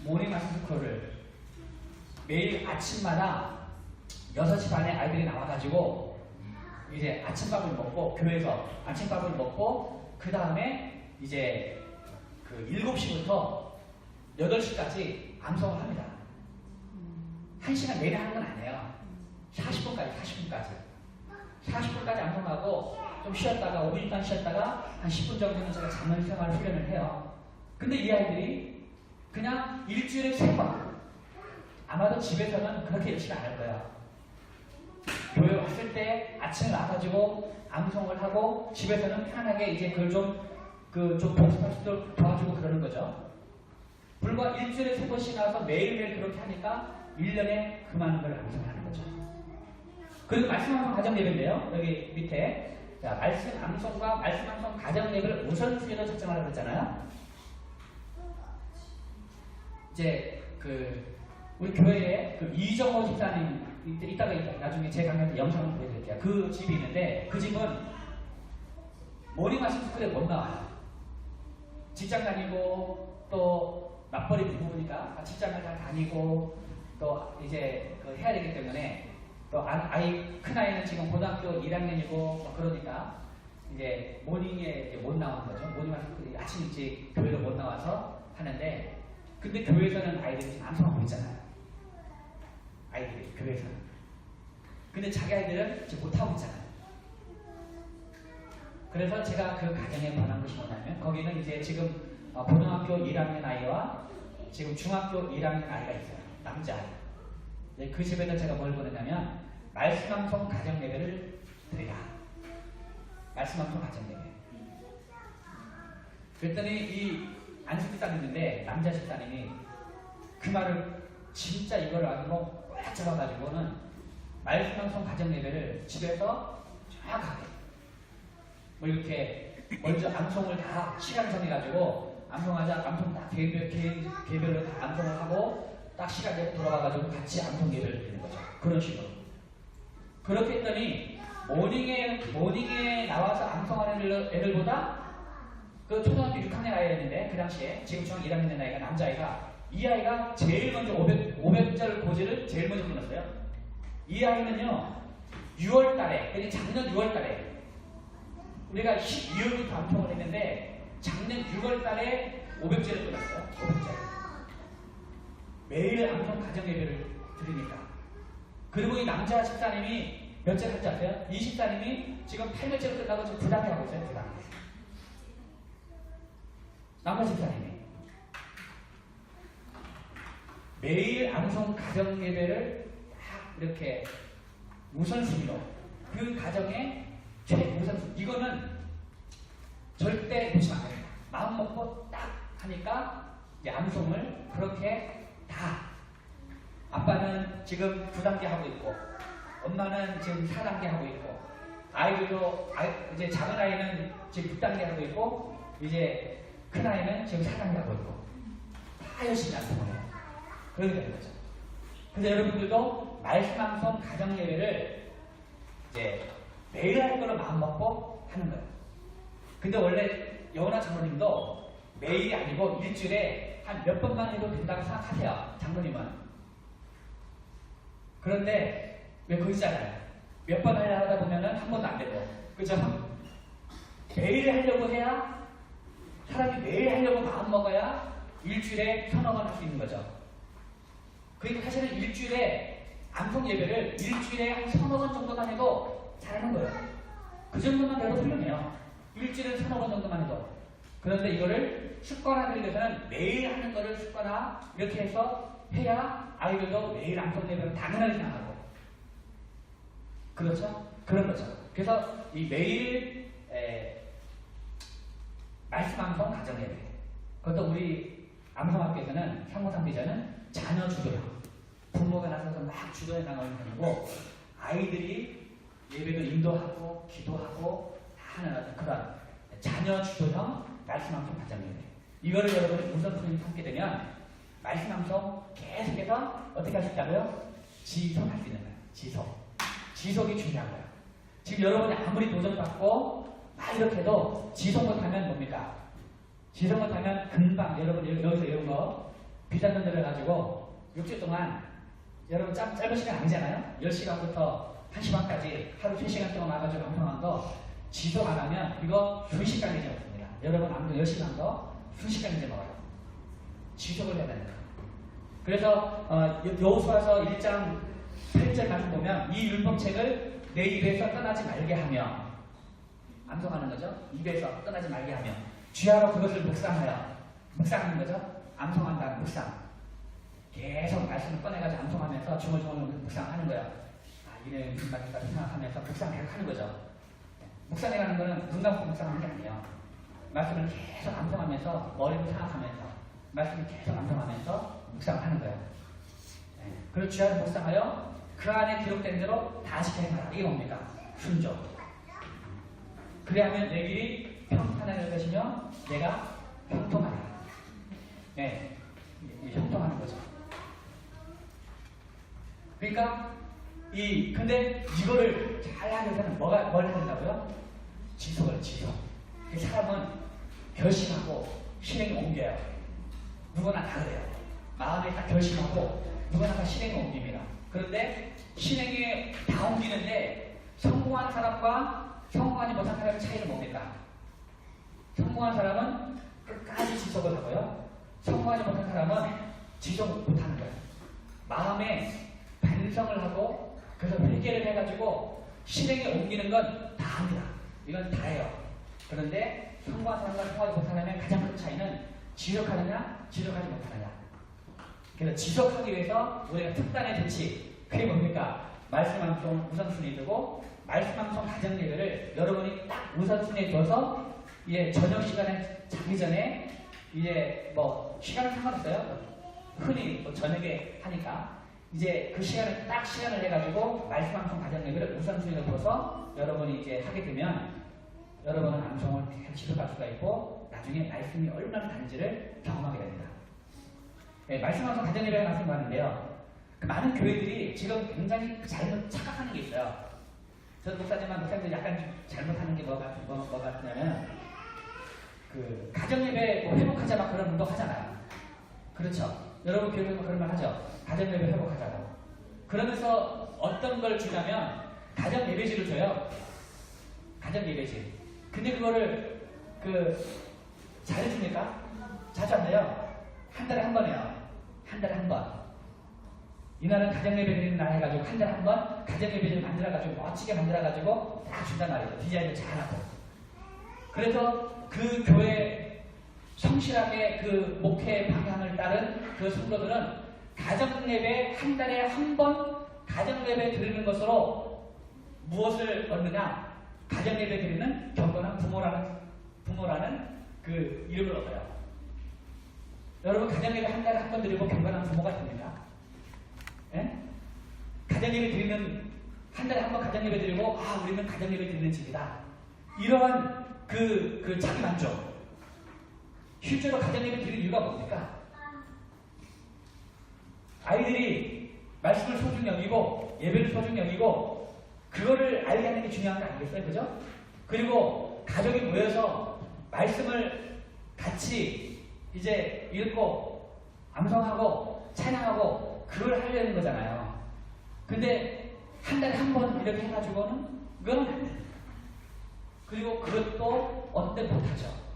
모닝 말씀 스쿨을 매일 아침마다 6시 반에 아이들이 나와가지고 이제 아침밥을 먹고, 교회에서 아침밥을 먹고, 그 다음에 이제 그 7시부터 8시까지 암송을 합니다. 1시간 내내 하는 건 아니에요. 40분까지 40분까지 암송하고 좀 쉬었다가 5분 동안 쉬었다가 한 10분 정도는 제가 잠을 생활 훈련을 해요. 근데 이 아이들이 그냥 일주일에 3번, 아마도 집에서는 그렇게 열심히 안 할 거예요. 교회 왔을 때 아침에 나가지고 암송을 하고 집에서는 편하게 이제 그걸 좀 복습할 수도 도와주고 그러는 거죠. 불과 일주일에 3번씩 나와서 매일매일 그렇게 하니까 1년에 그 많은 걸 암송을 하는 거죠. 그리고 말씀 암송 가정 예배인데요. 여기 밑에 자, 말씀 암송과 말씀 암송 가정 예배를 우선순위로 작정하라고 했잖아요. 이제 우리 교회에 이정호 집사님 이따가 나중에 제 강연 때 영상을 보여드릴게요. 그 집이 있는데 그 집은 모닝 말씀 스쿨에 못 나와요. 직장 다니고 또 맞벌이 부부니까 직장을 다 다니고 또 이제 해야 되기 때문에 또 큰 아이는 지금 고등학교 1학년이고 그러니까 이제 모닝에 이제 못 나오는 거죠. 모닝 말씀 스쿨이 아침 일찍 교회로 못 나와서 하는데, 근데 교회에서는 아이들이 지금 암송하고 있잖아요. 아이들이 교회에서는. 근데 자기 아이들은 지금 못하고 있잖아요. 그래서 제가 그 가정에 권한 것이 뭐냐면, 거기는 이제 지금 고등학교 1학년 아이와 지금 중학교 1학년 아이가 있어요. 남자아이. 네, 그 집에는 제가 뭘 보내냐면 말씀 암송 가정 예배를 드리라. 말씀 암송 가정 예배. 그랬더니 이 안수 집사님인데 남자 집사님이 그 말을 진짜 이걸 알고 꽉 잡아가지고는 말씀 암송 가정 예배를 집에서 정확하게 뭐 이렇게 먼저 암송을 다 시간 정해가지고 암송하자, 암송 다 개별로 다 암송을 하고 딱 시간에 돌아가가지고 같이 암송 예배를 드리는 거죠. 그런 식으로. 그렇게 했더니 모닝에 나와서 암송하는 애들보다 그 초등학교 6학년 아이였는데 그 당시에 지금 중학교 1학년 된 아이가 남자아이가, 이 아이가 제일 먼저 500절 고지를 제일 먼저 끊었어요. 이 아이는요 6월달에, 그러니까 작년 6월달에 우리가 12월부터 암송을 했는데 작년 6월달에 500절을 끊었어요. 500절. 매일 암송 가정 예배를 드리니까. 그리고 이 남자 집사님이 몇 절 할지 아세요? 이 집사님이 지금 800절을 끝나고 지금 부담회 하고 있어요. 부담회. 남자 집사님이 매일 암송 가정 예배를 딱 이렇게 우선순위로, 그 가정의 최우선순위, 이거는 절대 놓치면 안 됩니다. 마음 먹고 딱 하니까 이제 암송을 그렇게 다, 아빠는 지금 9단계 하고 있고 엄마는 지금 4단계 하고 있고 아이들도 이제 작은 아이는 지금 6단계 하고 있고 이제 큰 아이는 지금 4단계 하고 있고 다 열심히 암송을 해요. 그렇게 되는 거죠. 그래서 여러분들도 말씀 암송 가정 예배를 이제 매일 할 거로 마음 먹고 하는 거예요. 근데 원래 여은아 장로님도 매일이 아니고 일주일에 한 몇 번만 해도 된다고 생각하세요. 장로님은. 그런데 왜 그러시잖아요. 몇 번 하다 보면은 한 번도 안 되고, 그죠? 매일 하려고 해야, 사람이 매일 하려고 마음 먹어야 일주일에 1,000번 할 수 있는 거죠. 그러니까 사실은 일주일에 암송 예배를 일주일에 한 1,000번 정도만 해도 잘하는 거예요. 그 정도만 해도 훌륭해요. 일주일에 1,000번 정도만 해도. 그런데 이거를 습관화하기 위해서는 매일 하는 거를 습관화 이렇게 해서 해야 아이들도 매일 암송 예배를 당연하게 생각하고 그렇죠? 그런 거죠. 그래서 이 매일 말씀 암송 가정 예배 그것도 우리 암송학교에서는 상고상비자는 자녀 주도형 부모가 나서서 막 주도해 나가는 편이고 아이들이 예배도 인도하고 기도하고 다 하는 어떤 그런 자녀 주도형 말씀 암송 가정 예배 이거를 여러분이 우선순위 삼게 되면 말씀 암송 계속해서 어떻게 할 수 있다고요? 지속할 수 있는 거예요. 지속이 중요한 거예요. 지금 여러분이 아무리 도전받고 막 이렇게 해도 지속 못하면 뭡니까? 지속 못하면 금방 여러분 여기서 이런 거 비자금 들여가지고 6주 동안 여러분 짧은 시간 아니잖아요? 10시간부터 1시간까지 하루 3시간 동안 와가지고 방송한 거 지속 안 하면 이거 순식간에 잊어먹습니다. 여러분 아무도 10시간도 순식간에 잊어먹어요. 지속을 해야 된다. 그래서 여호수아서 1장 8절 말씀 보면 이 율법책을 내 입에서 떠나지 말게 하며 암송하는 거죠. 입에서 떠나지 말게 하며 주야로 그것을 묵상하여 묵상하는 거죠. 암송한다는 묵상 계속 말씀을 꺼내가지고 암송하면서 중얼중얼 묵상하는 거예요. 아 이래 무슨 말인가 생각하면서 묵상 계속 하는 거죠. 묵상이라는 거는 눈 감고 묵상하는 게 아니에요. 말씀을 계속 암송하면서 머리로 생각하면서 말씀을 계속 암송하면서 묵상하는 거예요. 그리고 주야를 묵상하여 그 안에 기록된 대로 다시 행하라. 이게 뭡니까? 순종. 그래야면 내 길이 평탄할 것이며 내가 형통하리라. 네, 형통하는 거죠. 그러니까 근데 이거를 잘 하기 위해서는 뭘 해야 된다고요? 지속. 그 사람은 결심하고 실행에 옮겨요. 누구나 다 그래요. 마음에 딱 결심하고 누구나 다 실행에 옮깁니다. 그런데 실행에 다 옮기는데 성공한 사람과 성공하지 못한 사람의 차이는 뭡니까? 성공한 사람은 끝까지 지속을 하고요. 성공하지 못한 사람은 지속 못하는 거예요. 마음에 반성을 하고 그래서 회개를 해가지고 실행에 옮기는 건 다 합니다. 이건 다 해요. 그런데 성공한 사람과 성공하지 못한 사람의 가장 큰 차이는 지속하느냐 지속하지 못하느냐. 그래서 지속하기 위해서 우리가 특단의 조치 그게 뭡니까? 말씀 암송 우선순위 두고 말씀 암송 가정 예배를 여러분이 딱 우선순위에 둬서 저녁 시간에 자기 전에 뭐 시간은 상관없어요. 흔히 뭐 저녁에 하니까 이제 그 시간을 딱 시간을 해가지고 말씀 암송 가정 예배를 우선순위에 둬서 여러분이 이제 하게 되면 여러분은 암송을 계속 지속할 수가 있고 나중에 말씀이 얼마나 다른지를 경험하게 됩니다. 네, 말씀 암송 가정 예배가 말씀하는데요. 많은 교회들이 지금 굉장히 잘못 착각하는 게 있어요. 저는 목사님들이 약간 좀 잘못하는 게 뭐 같냐면 그 가정예배 뭐 회복하자 막 그런 운동 하잖아요. 그렇죠. 여러분 교회에서 그런 말 하죠. 가정예배 회복하자고. 그러면서 어떤 걸 주냐면 가정예배지를 줘요. 가정예배지. 근데 그거를 잘해줍니까? 자주 안 돼요. 한 달에 한 번이에요. 한 달에 한 번. 이날은 가정예배 드리는 날 해가지고 한 달에 한 번 가정예배를 만들어가지고 멋지게 만들어가지고 다 준단 말이에요. 디자인을 잘하고. 그래서 그 교회 성실하게 그 목회 방향을 따른 그 성도들은 가정예배 한 달에 한 번 가정예배 드리는 것으로 무엇을 얻느냐? 가정예배 드리는 경건한 부모라는 그 이름을 얻어요. 여러분 가정예배 한 달에 한 번 드리고 경건한 부모가 됩니까? 예? 가정예배 드리는 한 달에 한 번 가정예배 드리고 우리는 가정예배 드리는 집이다. 이러한 그 자기 만족. 실제로 가정예배 드리는 이유가 뭡니까? 아이들이 말씀을 소중히 여기고 예배를 소중히 여기고 그거를 알게 하는 게 중요한 거 아니겠어요? 그죠? 그리고 가족이 모여서 말씀을 같이 이제 읽고 암송하고 찬양하고 그걸 하려는 거잖아요. 근데 한 달에 한 번 이렇게 해가지고는 그건 안 돼요. 그리고 그것도 어떤 때 못하죠.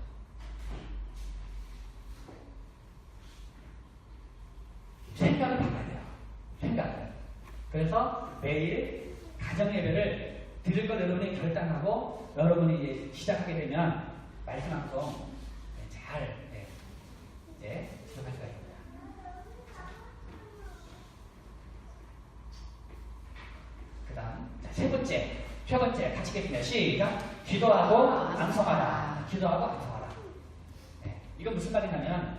생각을 바꿔야 돼요. 생각을. 그래서 매일 가정예배를 드릴 걸 여러분이 결단하고 여러분이 이제 시작하게 되면 말씀 암송 잘 이제 지속할 수가 있습니다. 그 다음, 세 번째 같이 읽겠습니다. 시작. 기도하고 암송하라. 기도하고 암송하라. 이건 무슨 말이냐면,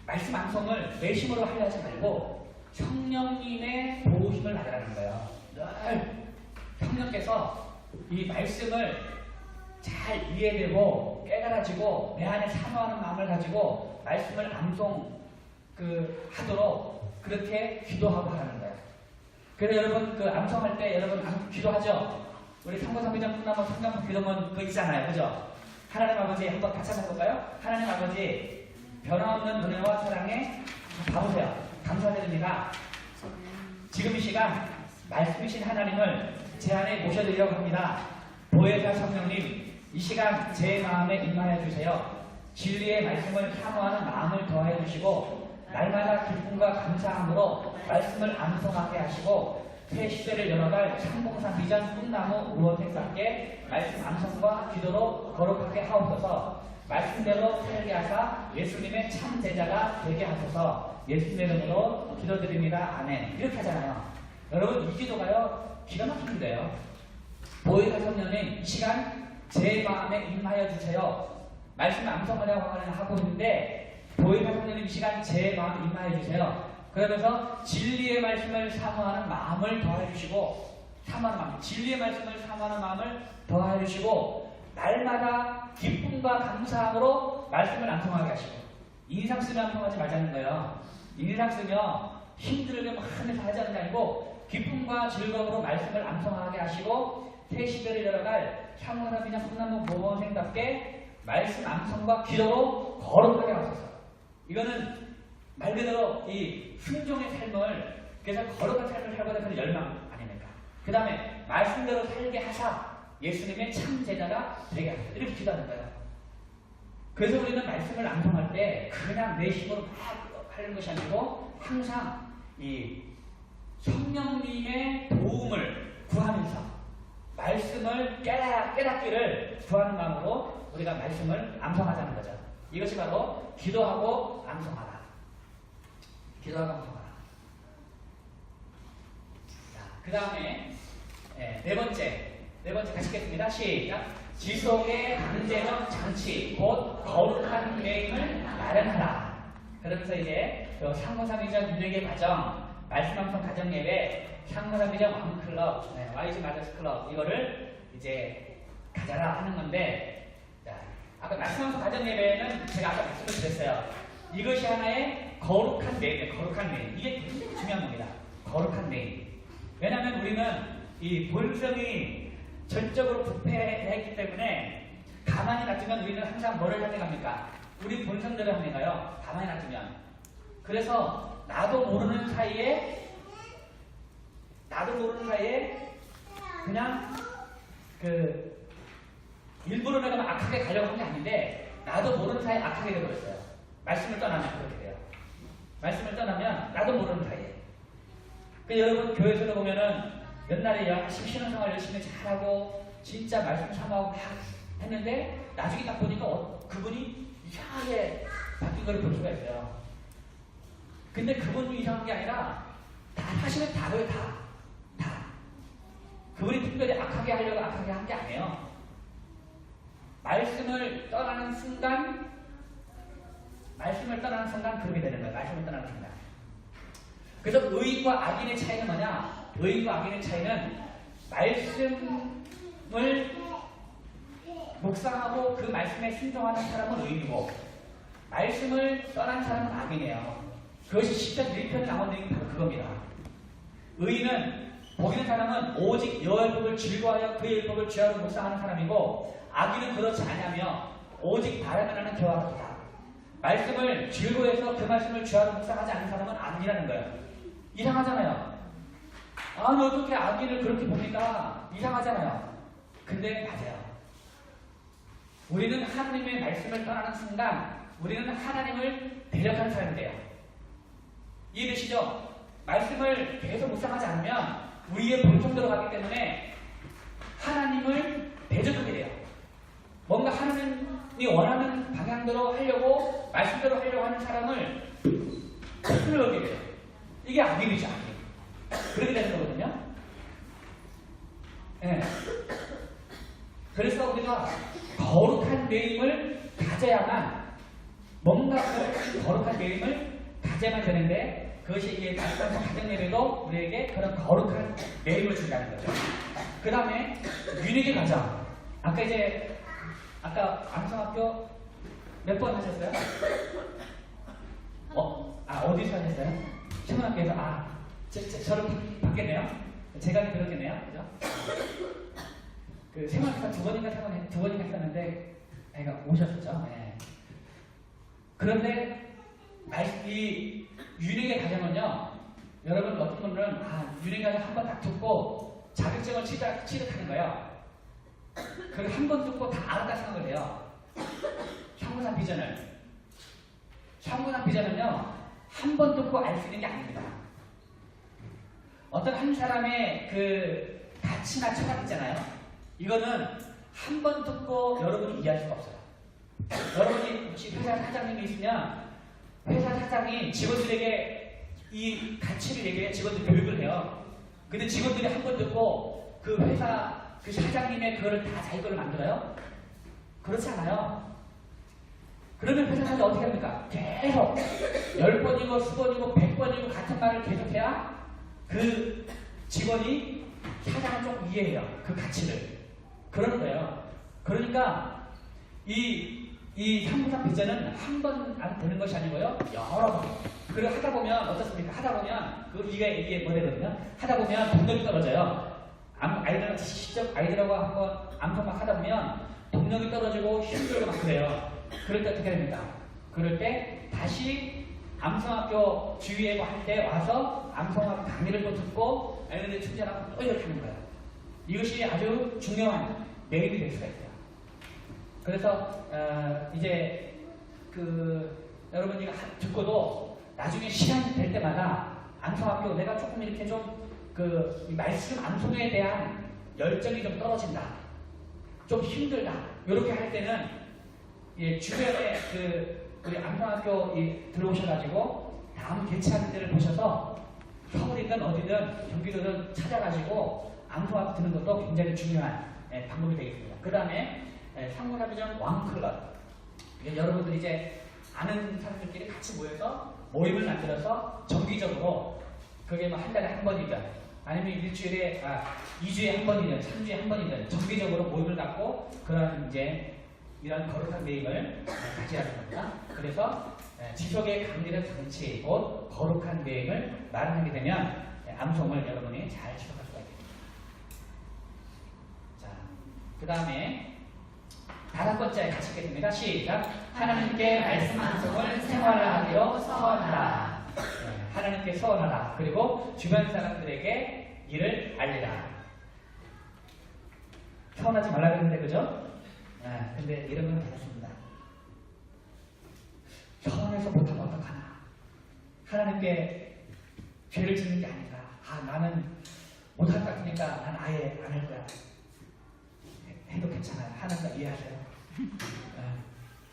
말씀 암송을 내심으로 하려 하지 말고 성령님의 도우심을 받으라는 거예요. 늘 성령께서 이 말씀을 잘 이해되고 깨달아지고 내 안에 사모하는 마음을 가지고 말씀을 암송 하도록 그렇게 기도하고 하라는 거예요. 그래서 여러분 암송할 때 여러분 기도하죠? 우리 상고상비전 끝나면 성경 기도문 그거 있잖아요. 그죠? 하나님 아버지 한번 같이 한번 해볼까요? 하나님 아버지 변함없는 은혜와 사랑에 봐보세요. 감사드립니다. 지금 이 시간 말씀이신 하나님을 제 안에 모셔드리려고 합니다. 보혜사 성령님 이 시간 제 마음에 임하여 주세요. 진리의 말씀을 사모하는 마음을 더하여 주시고 날마다 기쁨과 감사함으로 말씀을 암송하게 하시고 새 시대를 열어갈 상봉산 비전 꿈나무 우원생답게 말씀 암송과 기도로 거룩하게 하옵소서. 말씀대로 살게 하사 예수님의 참 제자가 되게 하소서. 예수님의 이름으로 기도드립니다. 아멘. 이렇게 하잖아요. 여러분 이 기도가요 기가 막히는데요. 보혜사 성령님 이 시간 제 마음에 임하여 주세요. 말씀 암송하려고 하고 있는데 보혜사 성령님 이 시간 제 마음에 임하여 주세요. 그러면서 진리의 말씀을 사모하는 마음을 더해 주시고 사모하는 마음, 진리의 말씀을 사모하는 마음을 더해 주시고 날마다 기쁨과 감사함으로 말씀을 암송하게 하시고 인상 쓰며 암송하지 말자는 거예요. 인상 쓰며 힘들게 막 하면서 하자는 게 아니고 기쁨과 즐거움으로 말씀을 암송하게 하시고 새 시대를 열어갈 상고사비전 꿈나무 모범생답게 말씀 암송과 기도로 거룩하게 하소서. 이거는 말 그대로 이 순종의 삶을 그래서 거룩한 삶을 살고자 하는 열망 아닙니까? 그 다음에 말씀대로 살게 하사 예수님의 참 제자가 되게 하소서. 이렇게 기도하는 거예요. 그래서 우리는 말씀을 암송할 때 그냥 내 힘으로 막 하는 것이 아니고 항상 이 성령님의 도움을 구하면서 말씀을 깨닫기를 구하는 마음으로 우리가 말씀을 암송하자는 거죠. 이것이 바로 기도하고 암송하라. 기도하고 암송하라. 그 다음에 네 번째 같이 읽겠습니다. 시작. 지속의 강제적 장치 곧 거룩한 계획을 마련하라. 그러면서 이제 상고삼위전 윤회계 과정, 말씀 암송 가정 예배, 상고삼위전 왕클럽, YG 마더스 클럽 이거를 이제 가져라 하는 건데, 자, 아까 말씀 암송 가정 예배는 제가 아까 말씀을 드렸어요. 이것이 하나의 거룩한 메인이에요. 거룩한 메인. 이게 굉장히 중요한 겁니다. 거룩한 메인. 왜냐하면 우리는 이 본성이 전적으로 부패했기 때문에 가만히 놔두면 우리는 항상 뭐를 선택합니까? 우리 본성대로 합니까요? 가만히 놔두면. 그래서 나도 모르는 사이에 그냥 일부러 내가 악하게 가려고 한 게 아닌데 나도 모르는 사이에 악하게 되어버렸어요. 말씀을 떠나면 그렇게 돼요. 말씀을 떠나면 나도 모르는 사이에. 여러분 교회에서도 보면은 옛날에 열심히 신앙생활 열심히 잘하고 진짜 말씀 삼아하고 막 했는데 나중에 딱 보니까 그분이 이상하게 바뀐 걸 볼 수가 있어요. 근데 그분이 이상한 게 아니라 다 사실은 다르요. 다. 그분이 특별히 악하게 하려고 악하게 한 게 아니에요. 말씀을 떠나는 순간 그렇게 되는 거예요. 말씀을 떠나는 순간. 그래서 의인과 악인의 차이는 뭐냐? 의인과 악인의 차이는 말씀을 묵상하고 그 말씀에 순종하는 사람은 의인이고 말씀을 떠난 사람은 악인이에요. 그것이 시편 1편에 나온 내용이 바로 그겁니다. 의인은 복있는 사람은 오직 여호와의 법을 즐거워하여 그의 율법을 주야로 묵상하는 사람이고 악인은 그렇지 않으며 오직 바라만 하는 겨와 같다. 말씀을 즐거워해서 그 말씀을 주야로 묵상하지 않는 사람은 악인이라는 거예요. 이상하잖아요. 아니 어떻게 악인을 그렇게 봅니까? 이상하잖아요. 근데 맞아요. 우리는 하나님의 말씀을 떠나는 순간 우리는 하나님을 대적하는 사람이 돼요. 이해되시죠? 말씀을 계속 묵상하지 않으면 우리의 본성대로 가기 때문에 하나님을 대적하게 돼요. 뭔가 하나님 여러분이 원하는 방향대로 하려고 말씀대로 하려고 하는 사람을 풀어오게 돼요. 이게 악입이죠, 악입. 그렇게 되는 거거든요. 네. 그래서 우리가 거룩한 내임을 가져야만 뭔가 거룩한 내임을 가져야만 되는데 그것이 이게 말씀하신 가정 예배도 우리에게 그런 거룩한 내임을 준다는 거죠. 그 다음에 윤회계 가정. 아까 암성학교 몇 번 하셨어요? 어디서 하셨어요? 신문학교에서. 저를 받겠네요. 제가 들었겠네요. 그죠? 그 생활기사 두 번인가 했었는데 애가 오셨었죠. 네. 그런데 이 윤회계 가정은요, 여러분 어떤 분들은 윤회계 가정 한 번 딱 듣고 자격증을 취득하는 거예요. 그걸 한 번 듣고 다 알았다 생각을 해요. 상무산 비전을. 상무산 비전은요, 한 번 듣고 알 수 있는 게 아닙니다. 어떤 한 사람의 그 가치나 철학 있잖아요. 이거는 한 번 듣고 여러분이 이해할 수가 없어요. 여러분이 혹시 회사 사장님이 있으면 회사 사장이 직원들에게 이 가치를 얘기해 직원들 교육을 해요. 근데 직원들이 한 번 듣고 그 회사 그 사장님의 그거를 다 자기 걸로 만들어요? 그렇지 않아요. 그러면 회사 사장이 어떻게 합니까? 계속 10번이고 20번이고 100번이고 같은 말을 계속해야 그 직원이 사장을 좀 이해해요. 그 가치를. 그러는 거예요. 그러니까 이 상무상 비전은 한 번 안 되는 것이 아니고요. 여러 번. 그리고 하다 보면 어떻습니까? 하다 보면 이게 뭐래거든요. 하다 보면 동력이 떨어져요. 아이들은 직접 아이들하고 한번 암송막 하다 보면 동력이 떨어지고 힘들고 막 그래요. 그럴 때 어떻게 됩니까? 그럴 때 다시 암송학교 주위에 할 때 와서 암송학교 강의를 또 듣고 아이들이 충전하고 또 이렇게 하는 거예요. 이것이 아주 중요한 매입이 될 수가 있어요. 그래서 이제 여러분이 듣고도 나중에 시간 될 때마다 암송학교 내가 조금 이렇게 좀 말씀 암송에 대한 열정이 좀 떨어진다. 좀 힘들다. 이렇게 할 때는 주변에 우리 암송학교 들어오셔가지고 다음 개최하는 데를 보셔서 서울이든 어디든 경기도든 찾아가지고 암송학교 듣는 것도 굉장히 중요한 방법이 되겠습니다. 그 다음에 상무사비전 왕클럽. 여러분들이 이제 아는 사람들끼리 같이 모여서 모임을 만들어서 정기적으로 그게 뭐 한 달에 한 번이든 아니면 일주일에 2주에 한 번이든 3주에 한 번이든 정기적으로 모임을 갖고 그런 이런 거룩한 모임을 가지라는 겁니다. 그래서 지속의 강렬한 정치 곧 거룩한 모임을 마련하게 되면 암송을 여러분이 잘 지속할 수가 있습니다. 자, 그 다음에 5번째 같이 읽겠습니다. 시작. 하나님께 말씀 암송을 생활하기로 서원하라. 하나님께 서원하라. 그리고 주변 사람들에게 이를 알리라. 서원하지 말라 그랬는데 그죠? 근데 이런 건 되겠습니다. 서원해서 못하면 어떡하나. 하나님께 죄를 짓는 게 아니라 나는 못할 것 같으니까 난 아예 안 할 거야. 해도 괜찮아요. 하나님과 이해하세요.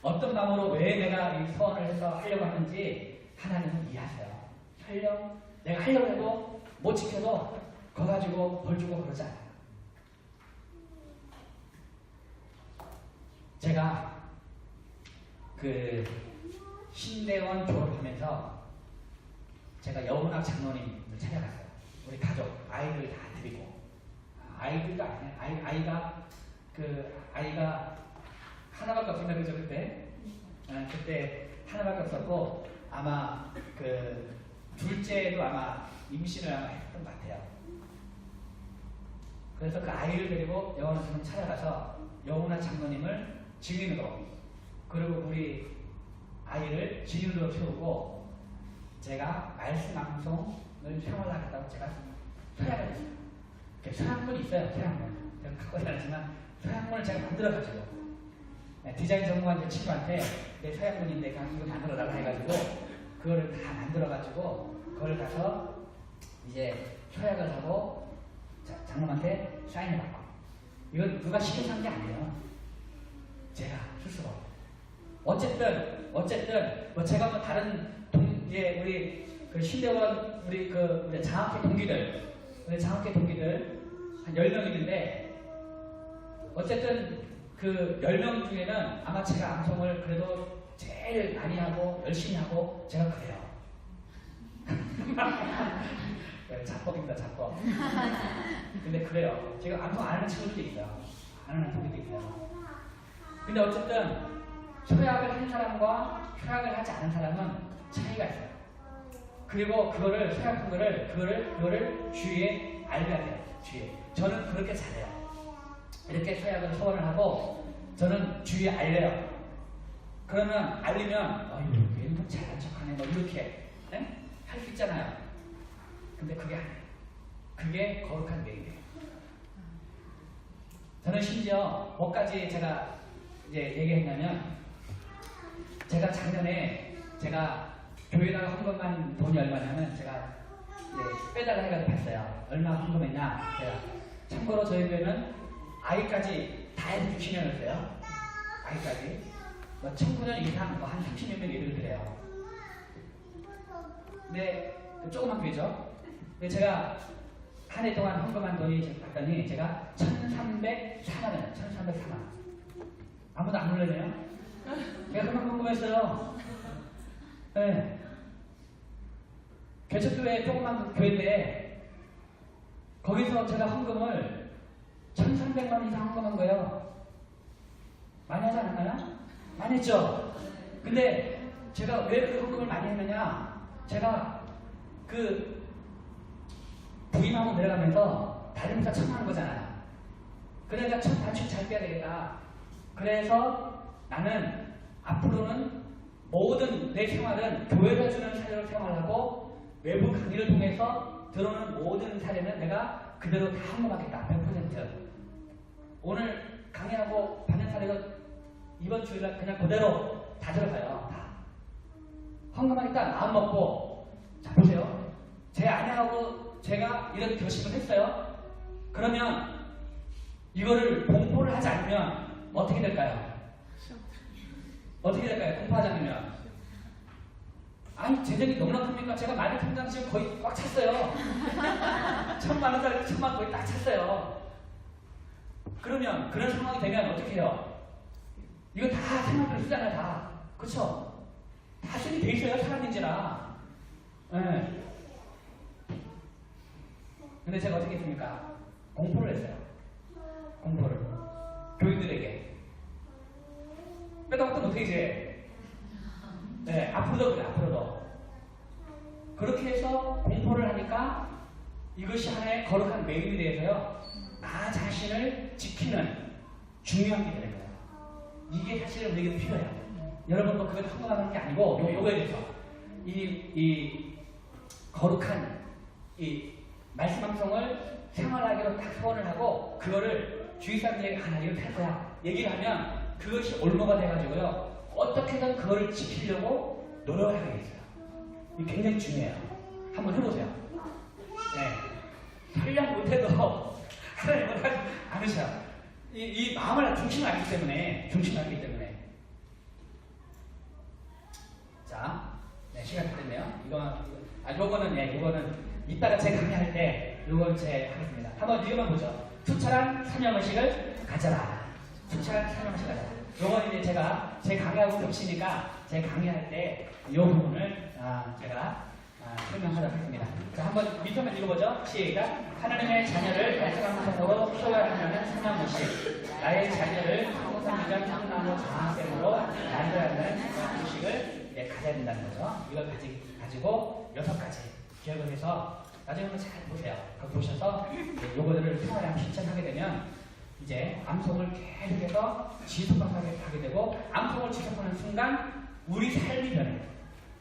어떤 마음으로 왜 내가 이 서원을 해서 하려고 하는지 하나님은 이해하세요. 내가 하려고 해도 못 지켜도 그거 가지고 벌 주고 그러지 않아요. 제가 신대원 졸업하면서 제가 여운학 장로님을 찾아갔어요. 우리 가족, 아이들 다 드리고. 아이들도 아니에요. 아이가 하나밖에 없습니다. 그죠, 그때? 그때 하나밖에 없었고, 아마 둘째도 아마 임신을 아마 했던 것 같아요. 그래서 그 아이를 데리고 여운학 장로님 찾아가서 여운학 장로님을 증인으로, 그리고 우리 아이를 증인으로 세우고, 제가 말씀 암송을 생활하겠다고 제가 서약을 했어요. 서약문이 있어요, 서약문. 제가 갖고 다녔지만, 서약문을 제가 만들어가지고, 디자인 전공한 친구한테 내 서약문인데 이거 만들어달라 해가지고, 그거를 다 만들어가지고, 그걸 가서 이제 서약을 하고, 장로한테 사인을 받고. 이건 누가 시켜서 한 게 아니에요. 제가 스스로. 어쨌든 뭐 제가 뭐 다른 이제 우리 그 신대원 우리 장학회 동기들 한 10명 있는데 어쨌든 그 10명 중에는 아마 제가 암송을 그래도 제일 많이 하고 열심히 하고 제가 그래요. 자뻑입니다, 자뻑. 근데 그래요. 지금 암송 안 하는 친구들도 있어요. 안 하는 친구들도 있어요. 근데 어쨌든 효약을 한 사람과 효약을 하지 않은 사람은 차이가 있어요. 그리고 그거를 효약한 그거를 주위에 알려야 돼요. 주위에. 저는 그렇게 잘해요. 이렇게 효약을 소원을 하고 저는 주위에 알려요. 그러면 알리면 얘는 좀 잘한 척하네 뭐 이렇게 할 수 있잖아요. 근데 그게 아니에요. 그게 거룩한 매일이에요. 저는 심지어 뭐까지 제가 이제 얘기했냐면 제가 작년에 제가 교회에다가 헌금한 돈이 얼마냐면 제가 이제 빼달라 해가지고 봤어요. 얼마 헌금했냐 제가. 참고로 저희 교회는 아이까지 다 해서 60명이었어요. 아이까지. 뭐 청소년 이상 뭐 한 30몇 명 예를 드려요. 근데 조그만 교회죠. 근데 제가 한 해 동안 헌금한 돈이 봤더니 제가 1,304만 원이에요. 1,304만 원. 아무도 안 놀라네요. 제가 그만 헌금했어요. 네. 개척교회 조그만 교회인데 거기서 제가 헌금을 1,300만 원 이상 헌금한 거예요. 많이 하지 않았나요? 많이 했죠? 근데 제가 왜 그 헌금을 많이 했느냐? 제가 그 부임하고 내려가면서 다리미사 청하는 거잖아요. 그러니까 첫 단추 잘 빼야 되겠다. 그래서 나는 앞으로는 모든 내 생활은 교회가 주는 사례로 생활하고 외부 강의를 통해서 들어오는 모든 사례는 내가 그대로 다 헌금하겠다. 100%. 오늘 강의하고 받는 사례도 이번 주일날 그냥 그대로 다 들어가요. 다. 헌금하니까 마음 먹고 자 보세요. 제 아내하고 제가 이런 결심을 했어요. 그러면 이거를 공포를 하지 않으면 어떻게 될까요? 어떻게 될까요? 공포하지 않으면. 아니 재정이 너무나 큽니까? 제가 마련 통장 지금 거의 꽉 찼어요. 1,000만 원짜리 1,000만 거의 딱 찼어요. 그러면 그런 상황이 되면 어떻게 해요? 이거 다 생각을 쓰잖아요. 다. 그쵸? 다 쓰게 돼 있어요. 사람인지라. 네. 근데 제가 어떻게 했습니까? 공포를 했어요. 공포를. 교인들에게. 빼다봤더니 어떻게 이제? 네, 앞으로도 그래, 앞으로도. 그렇게 해서 공포를 하니까 이것이 하나의 거룩한 매임에 대해서요, 나 자신을 지키는 중요한 게 되는 거예요. 이게 사실은 우리에게 필요해요. 여러분도 그걸 성공하는 게 아니고, 요거에 대해서. 이 거룩한, 이 말씀 방송을 생활하기로 딱 소원을 하고, 그거를 주위 사람들에게 하나 이렇게 할 거야. 얘기를 하면 그것이 올무가 돼가지고요, 어떻게든 그거를 지키려고 노력을 하게 있어요. 이게 굉장히 중요해요. 한번 해보세요. 네. 설령 못해도 하나님 못하지 않으셔. 이 마음을 중심을 알기 때문에, 자, 네, 시간 다 됐네요. 요거는 이따가 제 강의할 때 요건 제 하겠습니다. 한번 이거만 보죠. 투철한 사명의식을 가져라. 투철한 사명의식을 가져라. 요건 이제 제가 제 강의하고 겹치니까 제 강의할 때 요 부분을 제가 설명하도록 하겠습니다. 자, 한번 밑에만 읽어보죠. 시작. 하나님의 자녀를 말씀하면서로 소유하려는 사명의식. 나의 자녀를 성삼위전 향나무 장학생으로 만들어야하는 의식을 이제 가져야 된다는 거죠. 이걸 가지고 6가지 기억을 해서 나중에 한번 잘 보세요. 그거 보셔서 요거들을 생활에 한번 실천하게 되면 이제 암송을 계속해서 지속하게 하게 되고, 암송을 지속하는 순간 우리 삶이 변해요.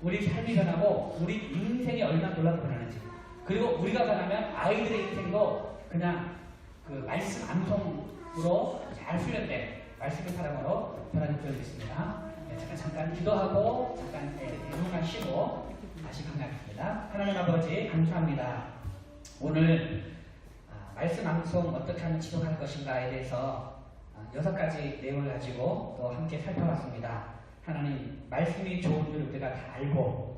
우리 삶이 변하고 우리 인생이 얼마나 놀랍게 변하는지, 그리고 우리가 변하면 아이들의 인생도 그냥 그 말씀 암송으로 잘 훈련된 말씀의 사람으로 변하는 줄알고 있습니다. 네, 잠깐 기도하고 잠깐 대중만 쉬고 다시 강의하겠습니다. 하나님 아버지 감사합니다. 오늘 말씀 암송 어떻게 하면 지속할 것인가에 대해서 6가지 내용을 가지고 또 함께 살펴봤습니다. 하나님 말씀이 좋은 줄 우리가 다 알고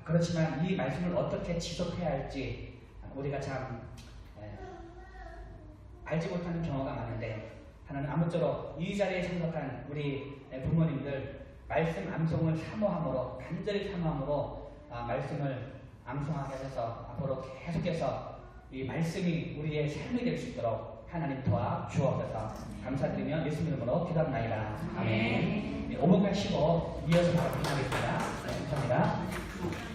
그렇지만 이 말씀을 어떻게 지속해야 할지 우리가 참 알지 못하는 경우가 많은데 하나님 아무쪼록 이 자리에 참석한 우리 부모님들 말씀 암송을 사모함으로 간절히 사모함으로 말씀을 암송하게 해서 앞으로 계속해서 이 말씀이 우리의 삶이 될 수 있도록 하나님 도와 주옵소서. 감사드리며 예수 이름으로 기도합나이다. 아멘. 5분간 쉬고 이어서 바로 끝나겠습니다. 감사합니다.